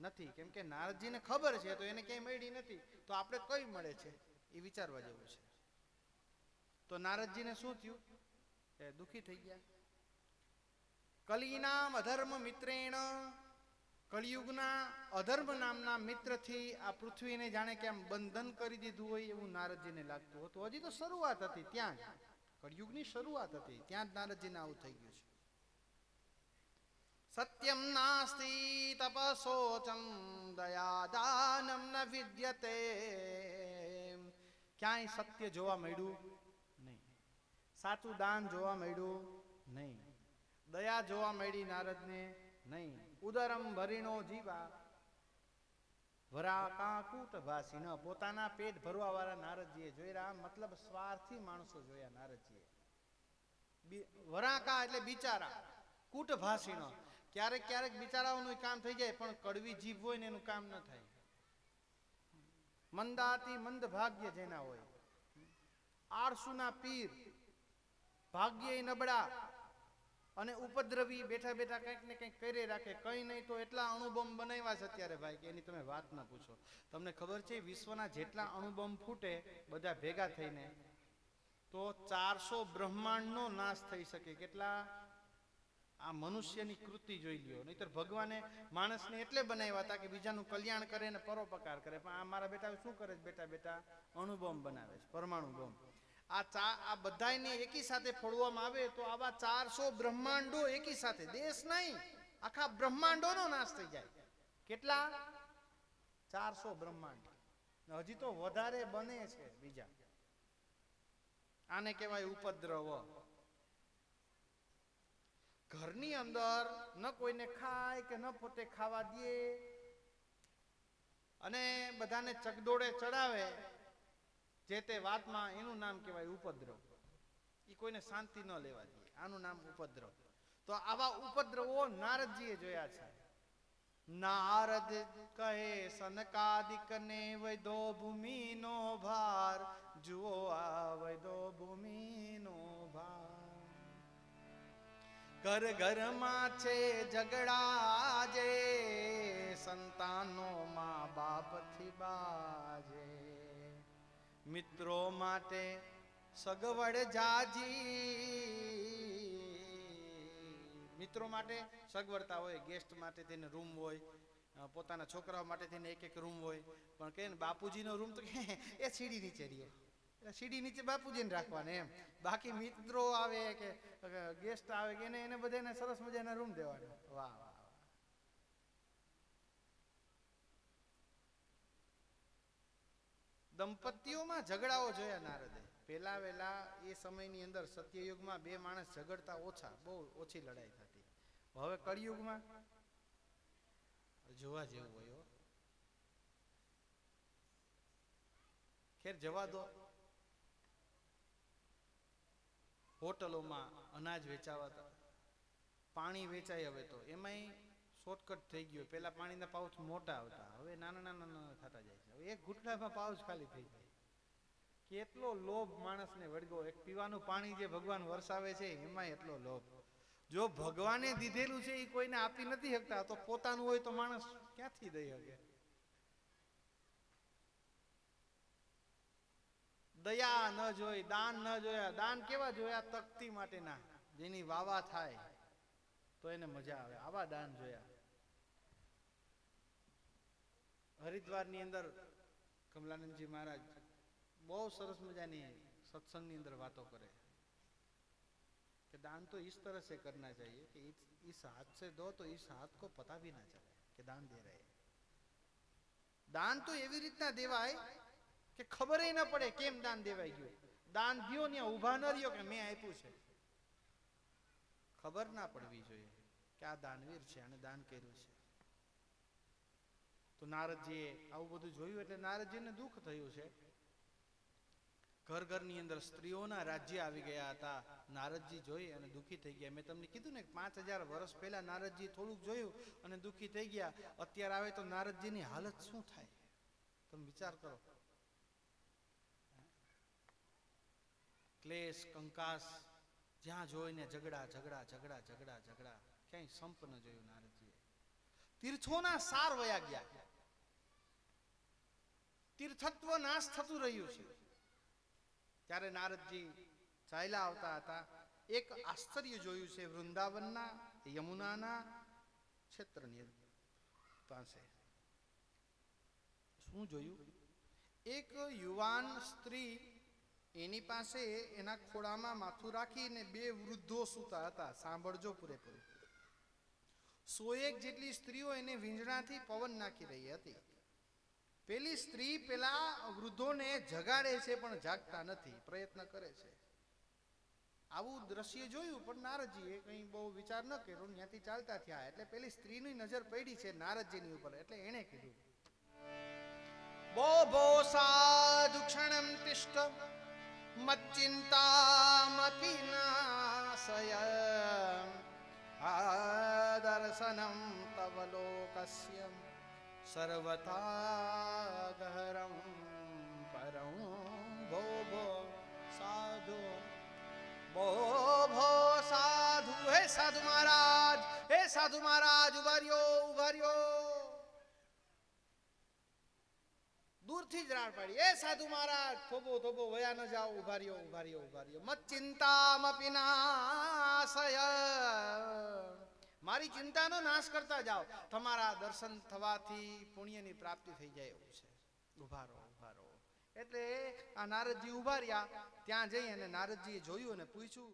Speaker 1: નથી. કેમ કે નારદજીને ખબર છે તો એને ક્યાંય મળી નથી, તો આપણે કઈ મળે છે એ વિચારવા જેવું છે. તો નારદજીને શું થયું? એ દુઃખી થઈ ગયા. કલિનામ અધર્મ મિત્રેણ, કળિયુગના અધર્મ નામના મિત્રથી આ પૃથ્વીને જાણે કે આમ બંધન કરી દીધું હોય એવું નારદજીને લાગતું હતું. હજી તો શરૂઆત હતી, ત્યાં જ કળિયુગની શરૂઆત હતી, ત્યાં જ નારદજીને આવું થઈ ગયું છે. સત્યમ નાસ્તિ તપસોચમ દયાદાનમ ન વિદ્યતે. ક્યાંય સત્ય જોવા મળ્યું નહીં, સાચું દાન જોવા મળ્યું નહીં, દયા જોવા મળી નારદને નહીં. ઉદરમ ભરીનો જીવા વરાકાકૂત ભાસીન. પોતાના પેટ ભરવા વાળા નારદજીએ જોયા, મતલબ સ્વાર્થી માણસો જોયા નારદજીએ. વરાકા એટલે બિચારા, કૂટ ભાસીનો. ક્યારેક ક્યારેક બિચારાઓનું કામ થઈ જાય, પણ કડવી જીભ હોય ને એનું કામ ન થાય. મંદાતી મંદ ભાગ્ય જેના હોય, આળસુના પીર, ભાગ્ય નબળા અને ઉપદ્રવી, બેઠા બેઠા કંઈક ને કંઈક કરી રાખે. કઈ નહીં તો એટલા અણુબોમ્બ બનાવ્યા છે અત્યારે ભાઈ કે એની તમે વાત ના પૂછો. તમને ખબર છે વિશ્વના જેટલા અણુબોમ્બ ફૂટે બધા ભેગા થઈને તો 400 બ્રહ્માંડનો નાશ થઈ શકે. કેટલા? આ મનુષ્યની કૃતિ જોઈ લ્યો. નહીતર ભગવાને માણસને એટલે બનાવ્યા હતા કે બીજાનું કલ્યાણ કરે ને પરોપકાર કરે. પણ આ મારા બેટા શું કરે છે? બેટા બેટા અણુબોમ્બ બનાવે છે, પરમાણુ બોમ્બ. આ બધાને એકી સાથે ફોડવામાં આવે તો આવા 400 બ્રહ્માંડો એકી સાથે, દેશ નહીં આખા બ્રહ્માંડોનો નાશ થઈ જાય. કેટલા? 400 બ્રહ્માંડ. હજી તો વધારે બને છે બીજા. આને કહેવાય ઉપદ્રવ. ઘરની અંદર ન કોઈને ખાય કે ન પોતે ખાવા દે અને બધાને ચગદોડે ચડાવે જે તે વાતમાં, એનું નામ કહેવાય ઉપદ્રવ. એ કોઈને શાંતિ ન લેવા દે, આનું નામ ઉપદ્રવ. તો આવા ઉપદ્રવો નારદજીએ જોયા છે. નારદ કહે સનકાદિકને વૈદો ભૂમિનો ભાર, જુઓ આ વૈદો ભૂમિનો ભાર. ઘર ઘરમાં છે ઝઘડા જે, સંતાનો મા બાપથી બાજે. મિત્રો માટે સગવડ જાજી, મિત્રો માટે સગવડતા હોય. ગેસ્ટ માટે થઈને રૂમ હોય, પોતાના છોકરાઓ માટે થઈને એક એક રૂમ હોય. પણ કે બાપુજીનો રૂમ તો એ સીડી નીચે રહ્યો, સીડી નીચે બાપુજીને રાખવાને એમ. બાકી મિત્રો આવે કે ગેસ્ટ આવે કે એને બધાને સરસ મજાના રૂમ દેવાના. વાહ વાહ. દંપતીઓમાં ઝઘડાઓ જોયા નારદે. પેલા વેલા એ સમયની અંદર સત્યયુગમાં બે માણસ ઝઘડતા ઓછા, બહુ ઓછી લડાઈ થતી. હવે કળિયુગમાં જોવા જેવું હોય. ખેર જવા દો. હોટલોમાં અનાજ વેચાવાતા, પાણી વેચાય. હવે તો એમાંય શોર્ટકટ થઈ ગયો. પેલા પાણીના પાઉચ મોટા આવતા, હવે નાના નાના થતા જાય છે. હવે એક ઘૂંટડામાં પાઉચ ખાલી થઈ જાય. કેટલો લોભ માણસને વળગો. એક પીવાનું પાણી જે ભગવાન વરસાવે છે એમાં એટલો લોભ. જો ભગવાને દીધેલું છે એ કોઈને આપી નથી શકતા, તો પોતાનું હોય તો માણસ ક્યાંથી દઈ શકે? દયા ન જોઈ, દાન ન જોયા. દાન કેવા જોયા? તકતી માટેના, જેની વાવા થાય તો એને મજા આવે, આવા દાન જોયા. હરિદ્વારની અંદર કમલાનંદજી મહારાજ બહુ સરસ મજાની સત્સંગની અંદર વાતો કરે कि दान तो इस तरह से करना चाहिए कि इस हाथ से दो तो इस हाथ को पता भी ना चले कि दान दे रहे हैं. दान तो एवी રીતના દેવાય કે ખબર ન પડે કેમ દાન દેવાઈ ગયું. દાન દ્યો ને ઊભા ન રહ્યો કે મેં આપ્યું છે, ખબર ના પડવી જોઈએ કે આ દાનવીર છે અને દાન કર્યું છે. તો નારદજીએ આવું બધું જોયું એટલે નારદજીને દુઃખ થયું છે. ઘર ઘરની અંદર સ્ત્રીઓના રાજ્ય આવી ગયા હતા. નારદજી જોઈ અને દુઃખી થઈ ગયા. મેં તમને કીધું ને 5000 વર્ષ પહેલા નારદજી થોડુંક જોયું અને દુઃખી થઈ ગયા. અત્યારે આવે તો નારદજીની હાલત શું થાય તમે વિચાર કરો. ક્લેશ કંકાસ, જ્યાં જોઈને ઝઘડા ઝઘડા ઝઘડા ઝઘડા ઝઘડા, ક્યાંય સંપ ન જોયું નારદજીએ. તીર્થોના સાર વયા ગયા. તીર્થત્વ નાશ થતું રહ્યું છે. ત્યારે નારદજી ચાલ્યા આવતા હતા. એક આશ્ચર્ય જોયું છે વૃંદાવનના યમુનાના ક્ષેત્રની પાસે. શું જોયું? એક યુવાન સ્ત્રી, એની પાસે એના ખોળામાં માથું રાખીને 2 વૃદ્ધો સૂતા હતા. સાંભળજો પૂરેપૂરું. 100 જેટલી સ્ત્રીઓ એને વીંજણાથી પવન નાખી રહી હતી. પેલી સ્ત્રી પેલા વૃદ્ધોને જગાડે છે પણ જાગતા નથી, પ્રયત્ન કરે છે. આવું દ્રશ્ય જોયું પણ નારદજીએ કંઈ બહુ વિચાર ન કર્યો. ત્યાંથી ચાલતા થયા એટલે પેલી સ્ત્રીની નજર પડી છે નારદજીની ઉપર. એટલે એણે કીધું, બો ભો સાધુ ક્ષણમ તિષ્ઠ મચ્ચિંતામપી નાશય આદર્શનમ તવ લોકસ્ય સર્વથા ગહરમ પરમ ભો ભો સાધુ ભો ભો સાધુ. હે સાધુ મહારાજ, હે સાધુ મહારાજ, ઉભાર્યો ઉભાર્યો. દૂરથી જ રાડ પાડી, એ સાધુ મહારાજ થોભો થોભો વયા ન જાઓ, ઉભાર્યો ઉભાર્યો ઉભાર્યો. મત ચિંતામપી નાશય, મારી ચિંતાનો નાશ કરતા જાઓ. તમારા દર્શન થવાથી પુણ્યની પ્રાપ્તિ થઈ જાય એવું છે. ઉભા રહો ઉભા રહો. એટલે આ નારદજી ઉભા રહ્યા. ત્યાં જઈ અને નારદજીએ જોયું અને પૂછ્યું,